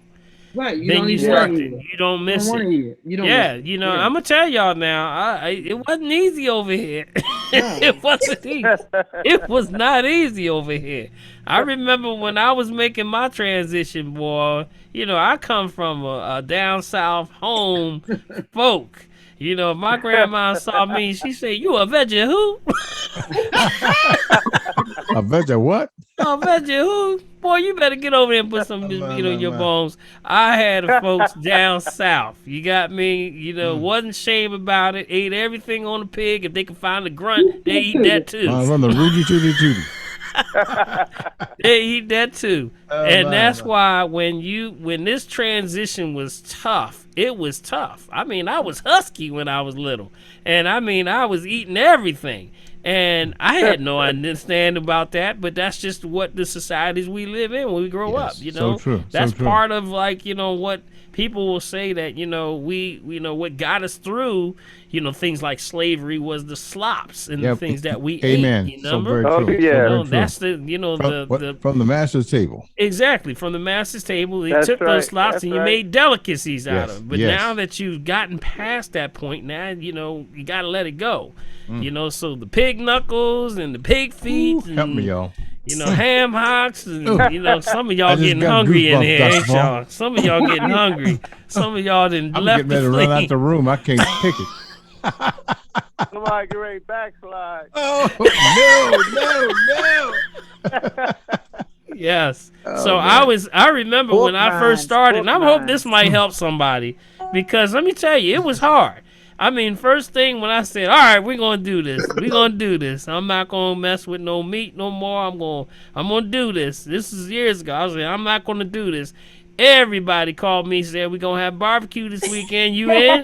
Right, Then you start to, you don't miss it. You don't Yeah, miss it. you know, I'm gonna tell y'all now. It wasn't easy over here. It wasn't easy. It was not easy over here. I remember when I was making my transition, boy. You know, I come from a down south home folk. You know, if my grandma saw me, she said, "You a veggie who?" A veggie what? A veggie who? Boy, you better get over there and put some meat on your bones. I had folks down south. You got me? You know, wasn't ashamed about it. Ate everything on the pig. If they could find the grunt, they eat that too. Run the Rudy Tooty Tooty. They eat that too. And that's why when this transition was tough, it was tough. I mean, I was husky when I was little. And I mean, I was eating everything. And I had no understanding about that, but that's just what the societies we live in when we grow up, you know. So true. That's so true. part of, like, you know, what people will say that, you know, what got us through, you know, things like slavery was the slops and the things that we ate, you know. So very true. Oh, yeah. You know, Very that's true. the, you know, from the master's table. Exactly, from the master's table, they That's took right, those slops that's and you right. made delicacies out of it. But yes. now that you've gotten past that point, now, you know, you got to let it go. You know, so the pig knuckles and the pig feet. And, help me, y'all. You know, ham hocks, and, you know, some of y'all I just getting got hungry in goosebumps, here, Dr. ain't Paul. y'all? Some of y'all getting hungry. Some of y'all didn't I'm left getting ready the to run out fleet. the room. I can't pick it. Somebody get ready to backslide. Oh, no. Yes. So I remember when I first started, and I hope this might help somebody, because let me tell you, it was hard. I mean, first thing when I said, all right, we're going to do this. We're going to do this. I'm not going to mess with no meat no more. I'm going to do this. This is years ago. I was like, I'm not going to do this. Everybody called me, said, we're going to have barbecue this weekend. You in?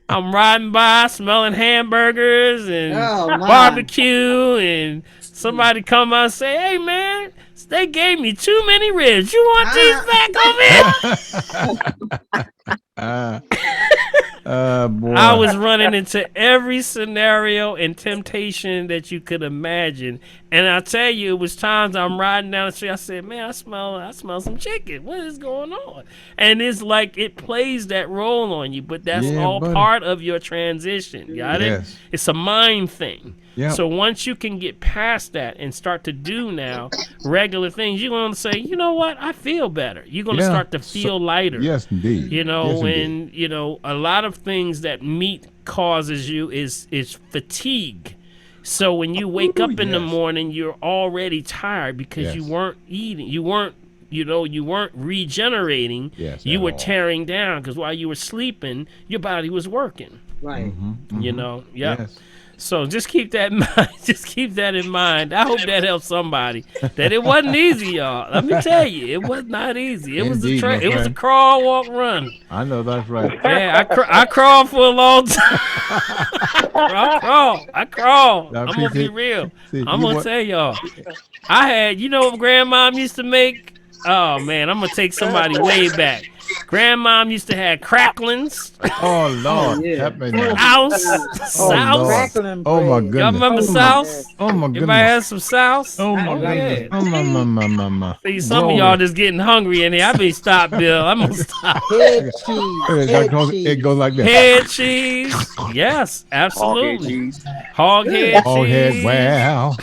I'm riding by smelling hamburgers and barbecue, and somebody come out and say, hey, man, they gave me too many ribs. You want these back over here? Boy. I was running into every scenario and temptation that you could imagine. And I tell you, it was times I'm riding down the street. I said, man, I smell some chicken. What is going on? And it's like it plays that role on you, but that's all part of your transition. Got it? It's a mind thing. Yep. So once you can get past that and start to do now regular things, you're going to say, you know what? I feel better. You're going to start to feel lighter. Yes, indeed. You know, yes, and, you know, a lot of things that meat causes you is fatigue. So when you wake up in the morning, you're already tired because you weren't eating. You weren't regenerating. You were tearing down because while you were sleeping, your body was working. Right. You know, Yes. So just keep that in mind. Just keep that in mind. I hope that helps somebody. That it wasn't easy, y'all. Let me tell you, it was not easy. It was a crawl, walk, run. I know that's right. Yeah, I crawled for a long time. I crawled. I'm gonna be real. I'm gonna tell y'all. I had, you know what grandmom used to make? Oh man, I'm gonna take somebody way back. Grandmom used to have cracklings. Oh Lord, Souse. Oh my goodness. Y'all remember souse? Oh my goodness. Everybody had some souse? Oh my goodness. Oh my. See, some of y'all just getting hungry in here. I mean, stop, Bill. I'm gonna stop. Head cheese. It goes like this. Head cheese. Yes, absolutely. Hog head cheese. Hog head. Wow.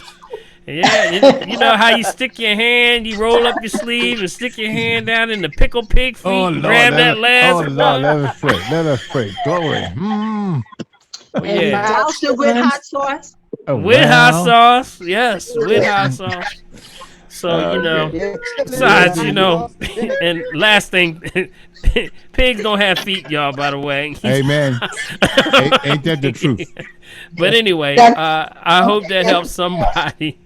Yeah, you know how you stick your hand, you roll up your sleeve and stick your hand down in the pickle pig feet and grab that last one. Let us pray. Glory. Douse it with hot sauce. With hot sauce, yes, with hot sauce. So, you know, besides, you know, and last thing, pigs don't have feet, y'all, by the way. Amen. Ain't that the truth? But anyway, I hope that helps somebody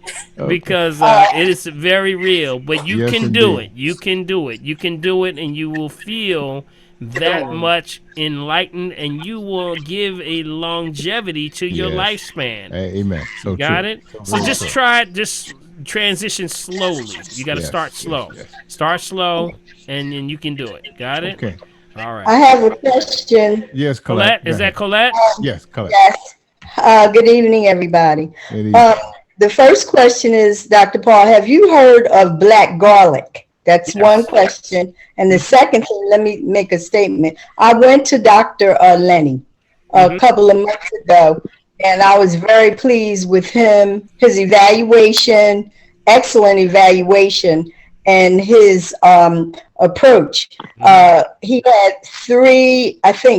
because it is very real. But you can do it. You can do it. You can do it, and you will feel that much enlightened, and you will give a longevity to your lifespan. Amen. So got it? So just try it. Just transition slowly. You got to start slow. Start slow, and then you can do it. Got it? Okay. All right. I have a question. Yes, Colette. Is that Colette? Yes, Colette. Yes. Good evening, everybody. The first question is, Dr. Paul, have you heard of black garlic? That's one question. And the second thing, let me make a statement. I went to Dr. Lenny a couple of months ago, and I was very pleased with him, his evaluation, excellent evaluation, and his approach. He had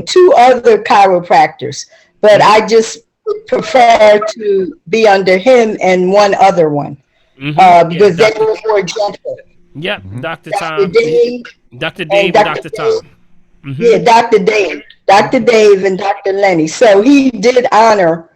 two other chiropractors, but I just prefer to be under him and one other one because they were more gentle. Yep, Dr. Tom. Dr. Dave and Dr. Tom. Yeah, Dr. Dave and Dr. Lenny. So he did honor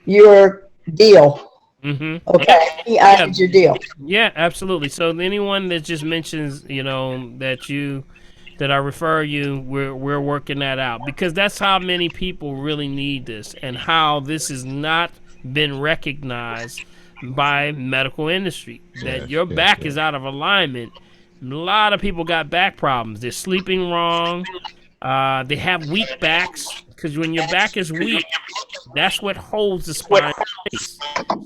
your deal. Okay, he honored your deal. Yeah, absolutely. So anyone that just mentions, you know, that I refer you, we're working that out because that's how many people really need this and how this has not been recognized by medical industry. That your back is out of alignment. A lot of people got back problems. They're sleeping wrong. They have weak backs because when your back is weak, that's what holds the spine in place.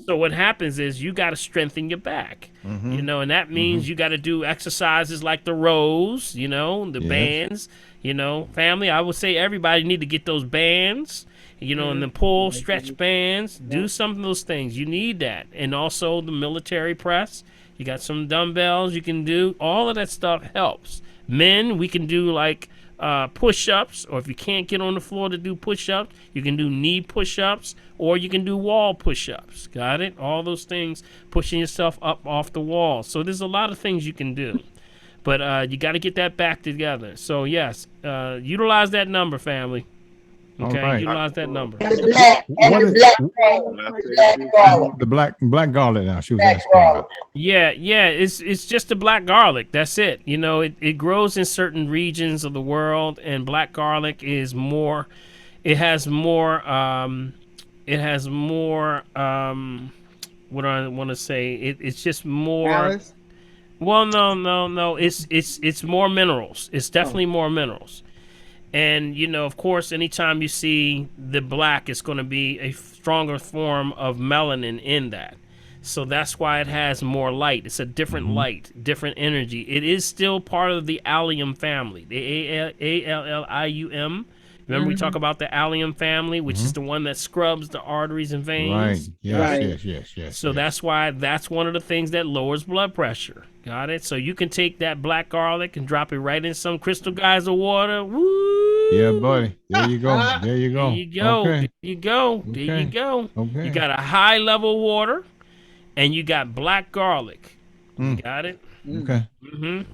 So what happens is you got to strengthen your back, you know, and that means you got to do exercises like the rows, you know, the bands, you know, family. I would say everybody need to get those bands, you know, and the pull, stretch bands, do some of those things. You need that. And also the military press. You got some dumbbells you can do. All of that stuff helps. Men, we can do like push-ups, or if you can't get on the floor to do push-ups, you can do knee push-ups, or you can do wall push-ups. Got it? All those things, pushing yourself up off the wall. So there's a lot of things you can do. But you got to get that back together. So yes, utilize that number, family. Okay, right. utilize that number. The black garlic. Now she was asking about. Yeah, it's just the black garlic. That's it. You know, it grows in certain regions of the world, and black garlic is more. It has more. It has more. What do I want to say? It's just more. Alice? Well, no. It's more minerals. It's definitely more minerals. And, you know, of course, anytime you see the black, it's going to be a stronger form of melanin in that. So that's why it has more light. It's a different light, different energy. It is still part of the allium family, the Allium. Remember we talk about the allium family, which is the one that scrubs the arteries and veins? Right. Yes. So that's why that's one of the things that lowers blood pressure. Got it? So you can take that black garlic and drop it right in some crystal geyser water. Woo! Yeah, buddy. There you go. There you go. There you go. Okay. There you go. There you go. Okay. You got a high level water, and you got black garlic. You got it? Okay.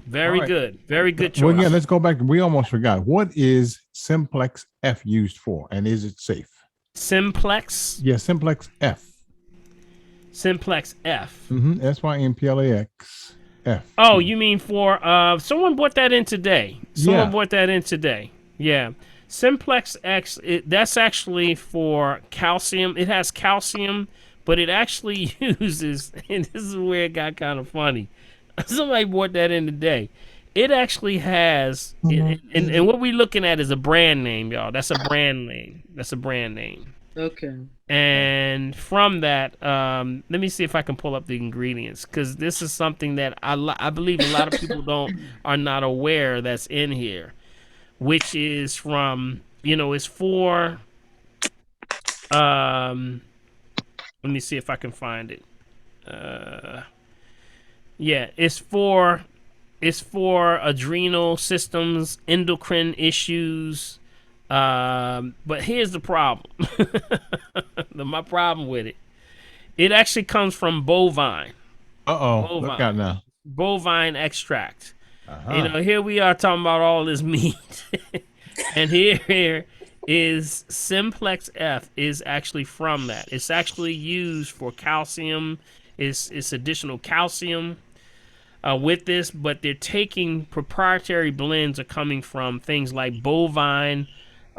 Very right. good. Very good choice. Well, yeah, let's go back. We almost forgot. What is Simplex F used for, and is it safe? Simplex? Yeah, Simplex F. Simplex F. SYMPLAX F. Oh, you mean for someone brought that in today. Yeah. Simplex X, that's actually for calcium. It has calcium, but it actually uses, and this is where it got kind of funny. Somebody brought that in today. It actually has, and what we're looking at is a brand name, y'all. That's a brand name. Okay. And from that, let me see if I can pull up the ingredients, because this is something that I believe a lot of people are not aware that's in here, which is from, it's for, let me see if I can find it. Yeah, it's for adrenal systems, endocrine issues. But here's the problem. My problem with it. It actually comes from bovine. Look out now. Bovine extract. Here we are talking about all this meat. And here is Simplex F is actually from that. It's actually used for calcium. It's additional calcium with this, but they're taking proprietary blends are coming from things like bovine.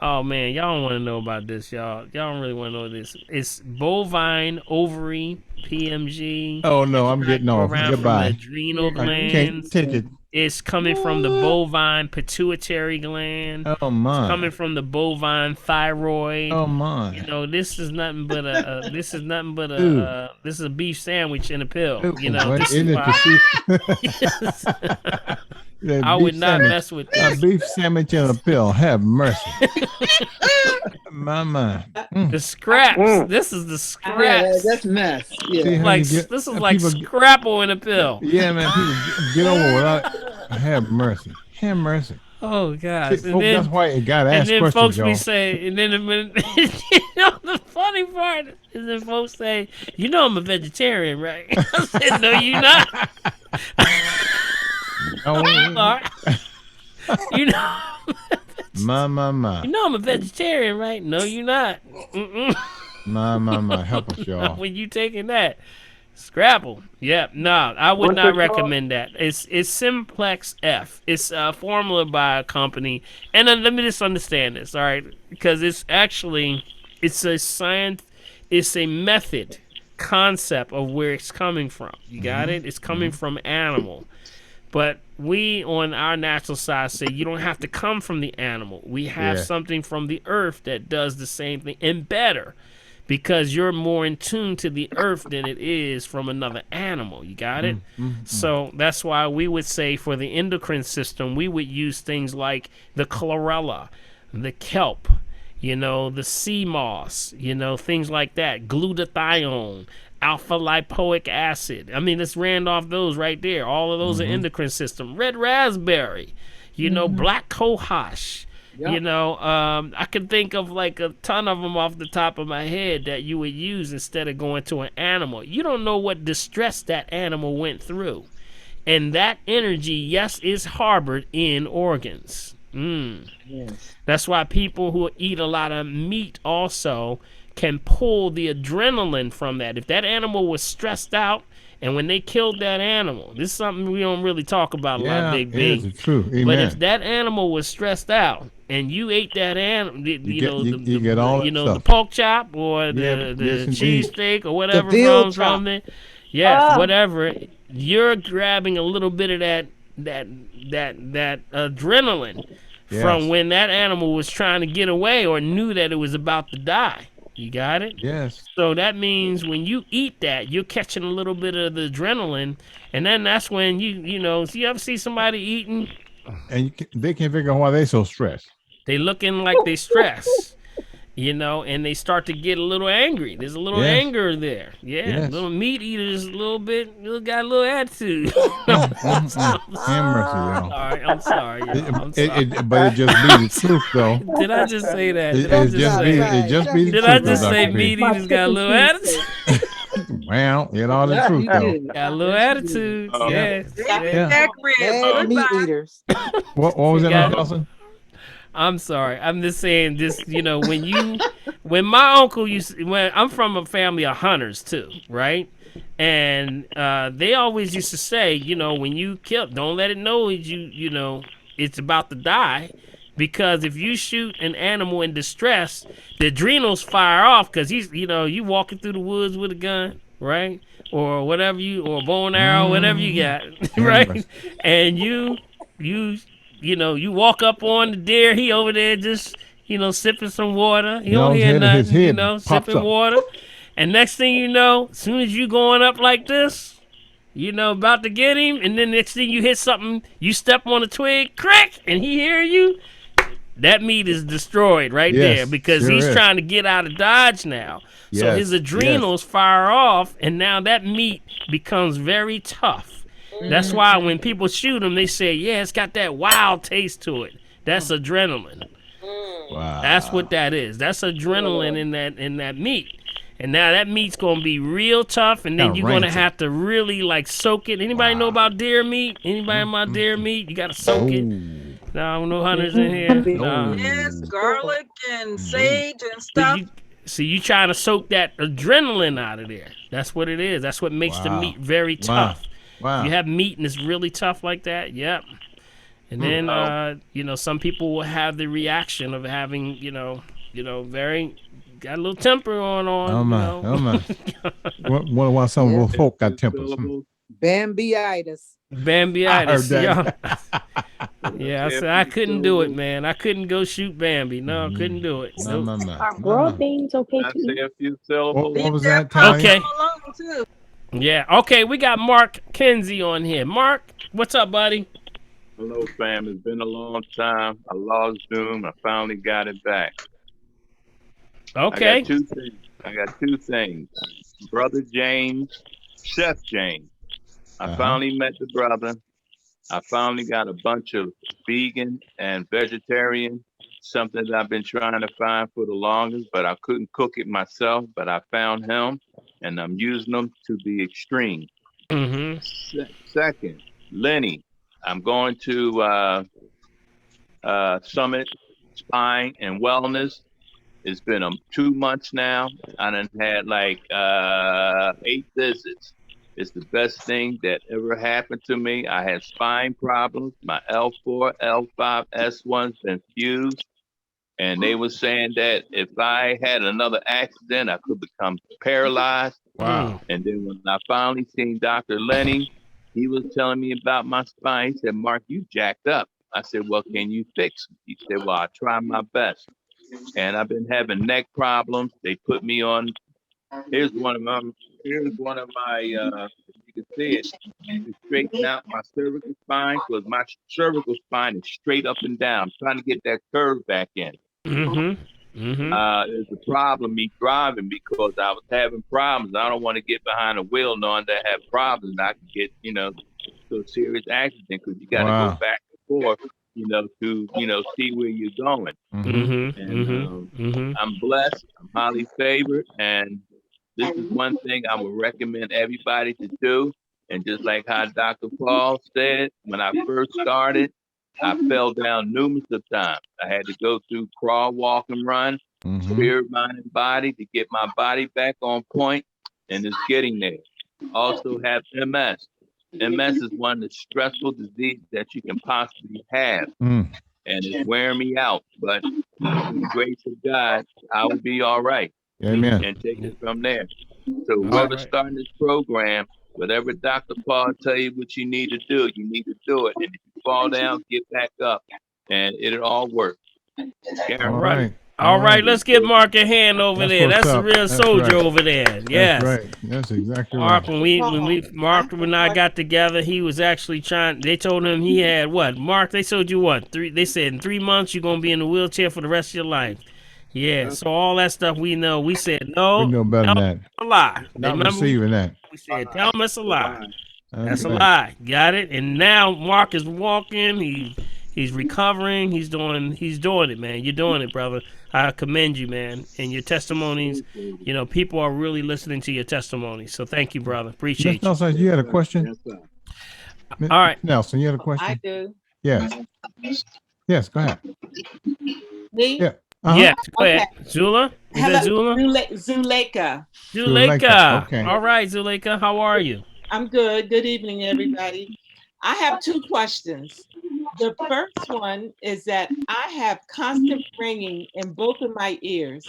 Oh man, y'all don't want to know about this, y'all. Y'all don't really want to know this. It's bovine ovary PMG. Oh no, I'm getting off. Goodbye. Adrenal glands. Can't take it. It's coming from the bovine pituitary gland. Oh my. It's coming from the bovine thyroid. Oh my. This is nothing but a this is a beef sandwich in a pill. I would not mess with this. A beef sandwich in a pill. Have mercy. My. The scraps. This is the scraps. Yeah, that's mess. Yeah. This is like Scrapple in a pill. Yeah, man. People get over without. Have mercy. Have mercy. Oh God! That's why it got asked questions. And then folks y'all. be say, and then the funny part is then folks say, I'm a vegetarian, right? I said, no, you're not. My. I'm a vegetarian, right? No, you're not. My. Help us, y'all. When you taking that Scrabble, I would not recommend that. It's Simplex F. It's a formula by a company, and then let me just understand this, all right? Because it's a science, it's a method concept of where it's coming from. You got it? It's coming from animal. But we on our natural side say you don't have to come from the animal. We have something from the earth that does the same thing and better, because you're more in tune to the earth than it is from another animal. You got it? So that's why we would say for the endocrine system, we would use things like the chlorella, the kelp, the sea moss, things like that, glutathione, alpha lipoic acid. I mean, let's round off those right there. All of those are endocrine system. Red raspberry, black cohosh. Yep. I can think of like a ton of them off the top of my head that you would use instead of going to an animal. You don't know what distress that animal went through. And that energy, yes, is harbored in organs. Yes. That's why people who eat a lot of meat also can pull the adrenaline from that. If that animal was stressed out, and when they killed that animal, this is something we don't really talk about a lot, Yeah, Big it is B. true. But if Amen. that animal was stressed out and you ate that animal, You get all that the stuff. pork chop or Yeah, yes, the indeed. cheesesteak or The whatever veal from chop. there, yes, whatever, you're grabbing a little bit of that adrenaline from Yes. when that animal was trying to get away or knew that it was about to die. You got it? Yes. So that means when you eat that, you're catching a little bit of the adrenaline, and then that's when so you ever see somebody eating, And they can't figure out why they so stressed. they looking like they stress, and they start to get a little angry. There's a little Yes. anger there. Yeah, Yes. little meat eaters, got a little attitude. Have mercy, y'all. Sorry, I'm sorry, y'all. I'm sorry. But it just be the truth, though. Did I just say that? It just be the Did truth, I though, just say Dr. P. meat eaters got a little attitude? Well, it all the truth, though. Got a little attitude. Yes. Yeah. Bad meat eaters. What was that, got- Nelson? I'm sorry. I'm just saying this, when my uncle when I'm from a family of hunters too, right? And they always used to say, when you kill, don't let it know it's about to die. Because if you shoot an animal in distress, the adrenals fire off because you walking through the woods with a gun, right? Or whatever or a bow and arrow, whatever you got, right? And you walk up on the deer, he over there just, sipping some water. He don't hear his nothing, head pops sipping up. water. And next thing you know, as soon as you going up like this, about to get him, and then next thing you hit something, you step on a twig, crack, and he hear you, that meat is destroyed right Yes, there because sure he's is. trying to get out of Dodge now. So Yes, his adrenals fire off, and now that meat becomes very tough. That's why when people shoot them, they say, yeah, it's got that wild taste to it. That's adrenaline. Wow. That's what that is. That's adrenaline in that meat. And now that meat's gonna be real tough, and then Kinda you're gonna rancid. have to really soak it. Anybody know about deer meat? Anybody about deer meat? You gotta soak it. No, no hunters in here. No. Yes, garlic and sage and stuff. You trying to soak that adrenaline out of there. That's what it is. That's what makes the meat very tough. Wow. If you have meat and it's really tough like that, yep. And then some people will have the reaction of having, very got a little temper on. Oh my. Why some little folk got tempers? Bambiitis. Bambiitis. that. Yeah, I said I couldn't do it, man. I couldn't go shoot Bambi. No, I couldn't do it. Nope. Are raw things okay I to say eat? a few syllables. What was that, Tanya? Okay. Alone too. Yeah. Okay, we got Mark Kinsey on here. Mark, what's up, buddy? Hello, fam. It's been a long time. I lost Zoom. I finally got it back. Okay. I got two things. Brother James, Chef James. I finally met the brother. I finally got a bunch of vegan and vegetarian, something that I've been trying to find for the longest, but I couldn't cook it myself. But I found him, and I'm using them to the extreme. Second, Lenny. I'm going to Summit Spine and Wellness. It's been 2 months now. I done had like 8 visits. It's the best thing that ever happened to me. I had spine problems. My L4, L5, S1's been fused. And they were saying that if I had another accident, I could become paralyzed. Wow. And then when I finally seen Dr. Lenny, he was telling me about my spine. He said, Mark, you jacked up. I said, well, can you fix it? He said, well, I'll try my best. And I've been having neck problems. They put me on. Here's one of my. If you can see it, to straighten out my cervical spine because my cervical spine is straight up and down. I'm trying to get that curve back in. There's a problem me driving because I was having problems. I don't want to get behind the wheel knowing that I have problems. And I can get, to a serious accident because you got to go back and forth, to see where you're going. I'm blessed. I'm highly favored. And this is one thing I would recommend everybody to do. And just like how Dr. Paul said, when I first started, I fell down numerous of times. I had to go through crawl, walk, and run, spirit, mind, and body to get my body back on point, and it's getting there. Also have MS. MS is one of the stressful diseases that you can possibly have, and it's wearing me out. But through the grace of God, I will be all right. Amen. And take it from there. So All whoever's right. starting this program, whatever Dr. Paul tell you what you need to do, you need to do it. And if you fall down, get back up, and it'll all work. All right. All right, let's give Mark a hand over there. That's a real soldier over there. Yes. That's right. That's exactly Mark, right. when Mark and I got together, he was actually trying. They told him he had what? Mark, they told you what? They said in 3 months you're gonna be in a wheelchair for the rest of your life. Yeah. So all that stuff we know. We said no. We know better than that. A lie. Not receiving that. We said tell him it's a lie. That's a right. lie. Got it? And now Mark is walking. He's recovering. He's doing it, man. You're doing it, brother. I commend you, man. And your testimonies, people are really listening to your testimonies. So thank you, brother. Appreciate you. Nelson, you had a question? All right. Nelson, you had a question? I do. Yes. Yes, go ahead. Me? Yeah. Yes, go ahead. Zula? Is that Zula? Zuleika. Zuleika. Okay. All right, Zuleika. How are you? I'm good. Good evening, everybody. I have 2 questions. The first one is that I have constant ringing in both of my ears.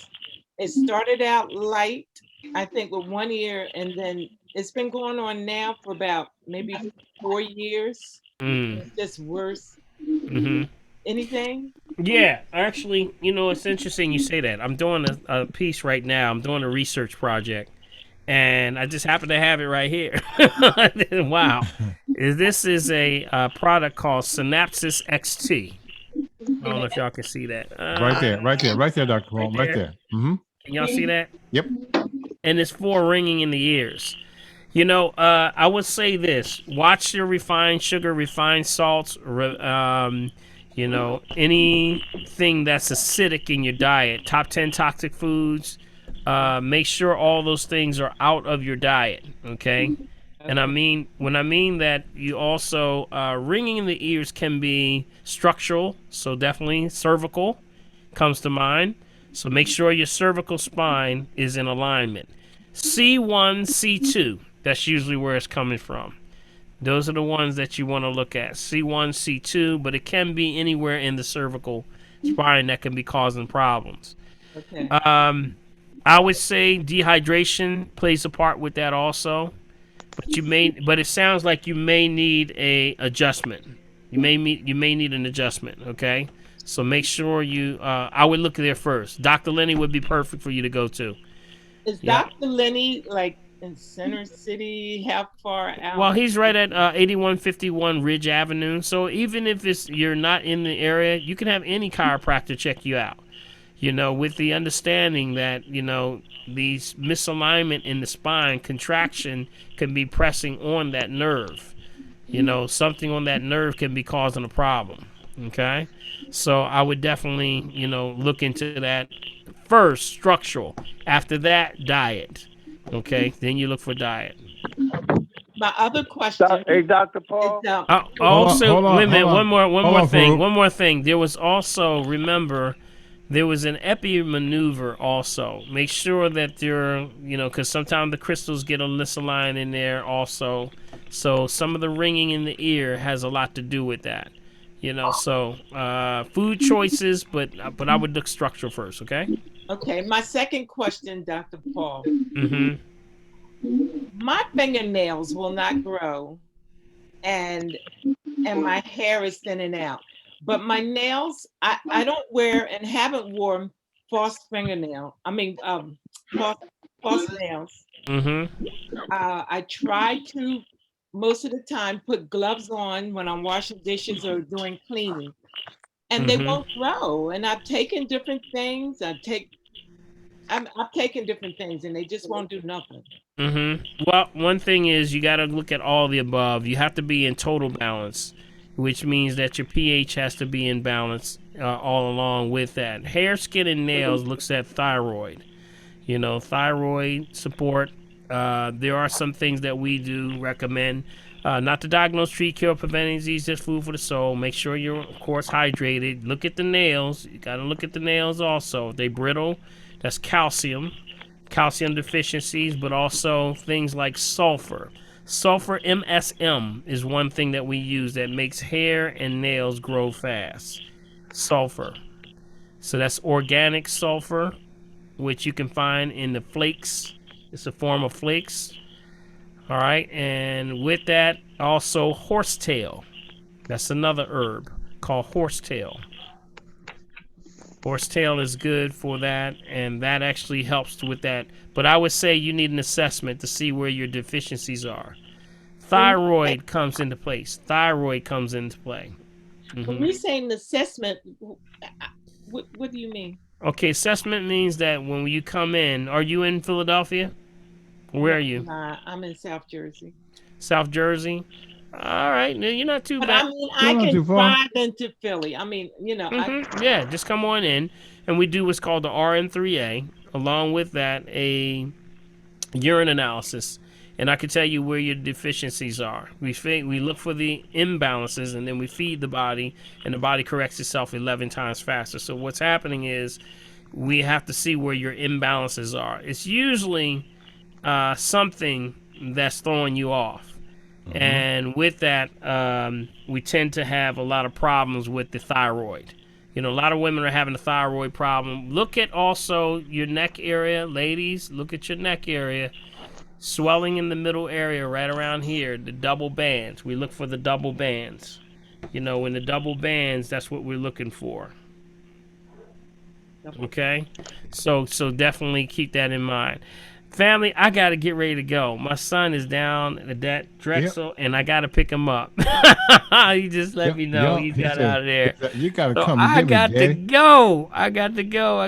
It started out light, I think, with one ear, and then it's been going on now for about maybe 4 years. It's just worse. Anything? Yeah, actually, it's interesting you say that. I'm doing a piece right now. I'm doing a research project, and I just happen to have it right here. Wow. This is a product called Synapsis XT. I don't know if y'all can see that. Right there, Dr. Paul. Right there. Can y'all see that? Yep. And it's for ringing in the ears. I would say this. Watch your refined sugar, refined salts, anything that's acidic in your diet. Top 10 toxic foods. Make sure all those things are out of your diet, okay? And when I mean that, you also, ringing in the ears can be structural, so definitely cervical comes to mind. So make sure your cervical spine is in alignment. C1, C2, that's usually where it's coming from. Those are the ones that you want to look at. C1, C2, but it can be anywhere in the cervical spine that can be causing problems. Okay. I would say dehydration plays a part with that also. But it sounds like you may need a adjustment. You may need an adjustment, okay? So make sure I would look there first. Dr. Lenny would be perfect for you to go to. Is Dr. Lenny like in Center City? How far out? Well, he's right at 8151 Ridge Avenue. So even if you're not in the area, you can have any chiropractor check you out. With the understanding that, these misalignment in the spine, contraction can be pressing on that nerve. Something on that nerve can be causing a problem. Okay? So I would definitely, look into that first, structural. After that, diet. Okay? Then you look for diet. My other question. Hey, Dr. Paul. Also, wait a minute. One more thing. Farouk. One more thing. There was also, remember, there was an epi maneuver also. Make sure that you're, because sometimes the crystals get a misaligned in there also. So some of the ringing in the ear has a lot to do with that. So food choices, but I would look structural first, okay? Okay, my second question, Dr. Paul. Mm-hmm. My fingernails will not grow, and my hair is thinning out. But my nails, I don't wear and haven't worn false fingernail. False nails. Mm-hmm. I try to most of the time put gloves on when I'm washing dishes or doing cleaning, and they won't grow. And I've taken different things. I've taken different things, and they just won't do nothing. Mm-hmm. Well, one thing is you got to look at all the above. You have to be in total balance, which means that your pH has to be in balance all along with that. Hair, skin, and nails looks at thyroid. Thyroid support There are some things that we do recommend. Not to diagnose, treat, cure, prevent any disease, just food for the soul. Make sure you're, of course, hydrated. Look at the nails. You got to look at the nails also. If they brittle, that's calcium deficiencies, but also things like sulfur. Sulfur MSM is one thing that we use that makes hair and nails grow fast. Sulfur. So that's organic sulfur, which you can find in the flakes. It's a form of flakes. All right, and with that, also horsetail. That's another herb called horsetail. Horsetail is good for that, and that actually helps with that. But I would say you need an assessment to see where your deficiencies are. Thyroid comes into place. Thyroid comes into play. When we say an assessment, what do you mean? Okay, assessment means that when you come in, are you in Philadelphia? Where are you? Nah, I'm in South Jersey. South Jersey? All right, no, you're not too But bad. I mean, I can drive into Philly. I mean, you know. Yeah, just come on in, and we do what's called the RN3A. Along with that, a urine analysis, and I can tell you where your deficiencies are. We look for the imbalances, and then we feed the body, and the body corrects itself 11 times faster. So what's happening is we have to see where your imbalances are. It's usually something that's throwing you off. And with that, we tend to have a lot of problems with the thyroid. You know, a lot of women are having a thyroid problem. Look at also your neck area. Ladies, look at your neck area. Swelling in the middle area right around here, the double bands. We look for the double bands. You know, in the double bands, that's what we're looking for. Okay? So definitely keep that in mind. Family, I got to get ready to go. My son is down at that Drexel, and I got to pick him up. He just let me know he's got out of there. You got to So come. I got to go. I got to go.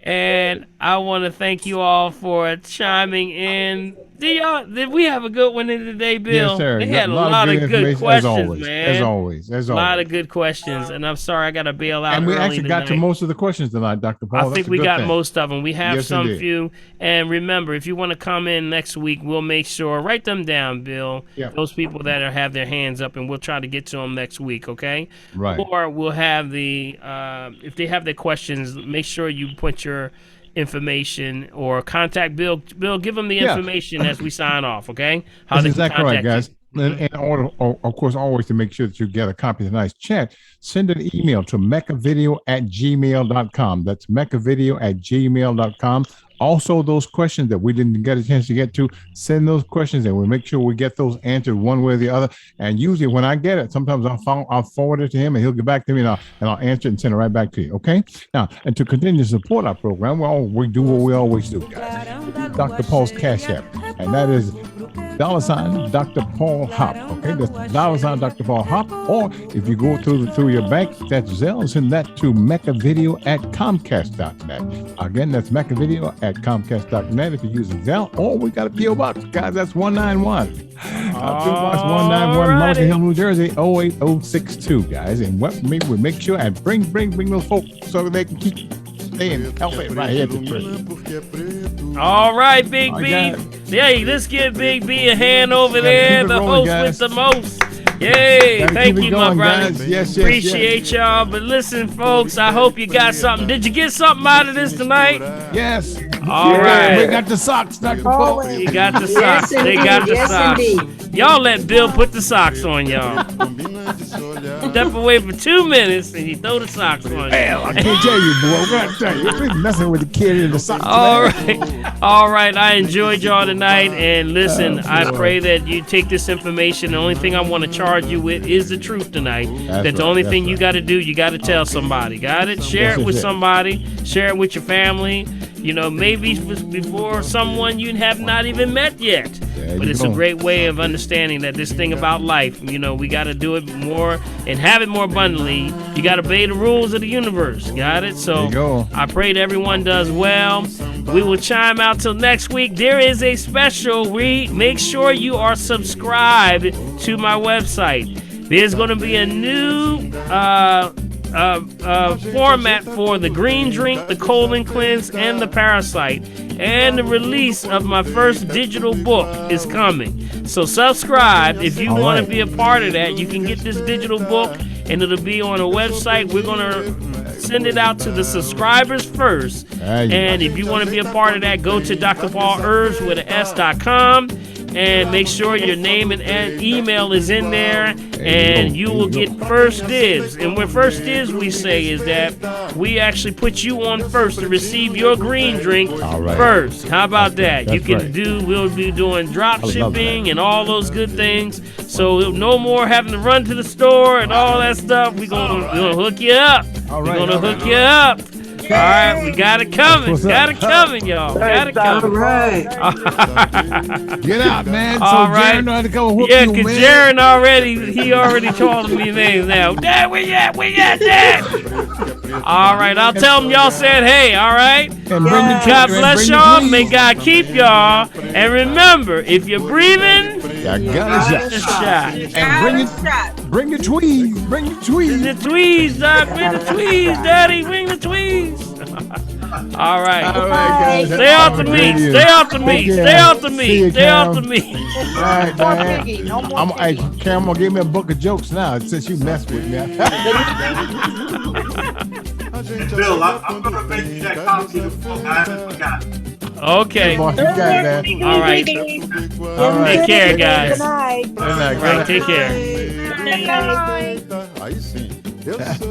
And I want to thank you all for chiming in. Did we have a good one in today, Bill? Yes, sir. They had a lot of good questions, man. As always. A lot of good questions, and I'm sorry I got to bail out. And we early actually got to tonight. most of the questions tonight, Dr. Paul. I think we got most of them. We have Yes, some indeed. few. And remember, if you want to come in next week, we'll make sure, write them down, Bill. Yeah. Those people that have their hands up, and we'll try to get to them next week, okay? Right. Or we'll have if they have their questions, make sure you put your information or contact Bill. Bill, give them the information as we sign off, okay? How That's they can exactly right, contact you. guys. And in order, of course, always to make sure that you get a copy of tonight's chat, send an email to mechavideo@gmail.com. That's mechavideo@gmail.com. Also, those questions that we didn't get a chance to get to, send those questions and we'll make sure we get those answered one way or the other. And usually when I get it, sometimes I'll forward it to him and he'll get back to me and I'll answer it and send it right back to you. Okay? Now, and to continue to support our program, we do what we always do, guys. Dr. Paul's Cash App. And that is $ Dr. Paul Hop. Okay, that's $ Dr. Paul Hop. Or if you go through your bank, that's Zelle, send that to mechavideo@comcast.net. Again, that's mechavideo@comcast.net if you use Zelle. Or we got a P.O. Box, guys. That's 191. P.O. Box 191, Mountain Hill, New Jersey, 08062, guys. And what we make sure and bring those folks so they can keep staying healthy right here. All right, Big B. Hey, let's give Big B a hand over there, the host with the most. Yay, thank you, my brother. Yes, appreciate y'all. But listen, folks, I hope you got something. Did you get something out of this tonight? Yes. All right. We got the socks, Dr. Paul. You got the socks. They got the socks. Y'all let Bill put the socks on, y'all. Step away for 2 minutes and he throw the socks on. Hell, I can't tell you, boy. I'm gonna tell you. You're messing with the kid in the socks. All right. I enjoyed y'all tonight. And listen, I pray that you take this information. The only thing I want to charge you with is the truth tonight. The only thing you got to do, you got to tell somebody. Got it? Share it with somebody. Share it with your family. You know, maybe before someone you have not even met yet. But it's a great way of understanding that this thing about life, you know, we got to do it more and have it more abundantly. You got to obey the rules of the universe. Got it? So I pray that everyone does well. We will chime out till next week. There is a special. Make sure you are subscribed to my website. There's going to be a new format for the green drink, the colon cleanse, and the parasite. And the release of my first digital book is coming. So subscribe if you want to be a part of that. You can get this digital book, and it'll be on a website. We're going to send it out to the subscribers first. And if you want to be a part of that, go to drpaulherbs.com and make sure your name and email is in there, and you will get first dibs. And what first dibs we say is that we actually put you on first to receive your green drink first. How about that? We'll be doing drop shipping and all those good things. So no more having to run to the store and all that stuff. We're gonna hook you up. We're gonna hook you up. All right, we got it coming. Got it coming, y'all. Got it coming. All right. Get out, man. All so right. Jaron know how to come whoop yeah, you, because man. Jaron already calling me names now. Dad, where you at? Where you at, Dad? All right, I'll tell them y'all said hey, all right? And God bless y'all. May God keep y'all. And remember, if you're breathing, you got a shot. And bring the tweez. Bring the tweez. The tweez, Doc. Bring the tweez, Daddy. Bring the tweez. All right. Guys. Stay off the meat. Stay off the meat. Stay off the meat. Stay off the meat. All right, man. Cam, gonna give me a book of jokes now since you messed with me. Bill, I'm gonna make you that copy of the book. I haven't forgotten. Okay. Boss, you got it, man. All right. All right. Take care, guys. Good night. Good night. All right. Take care. Good night.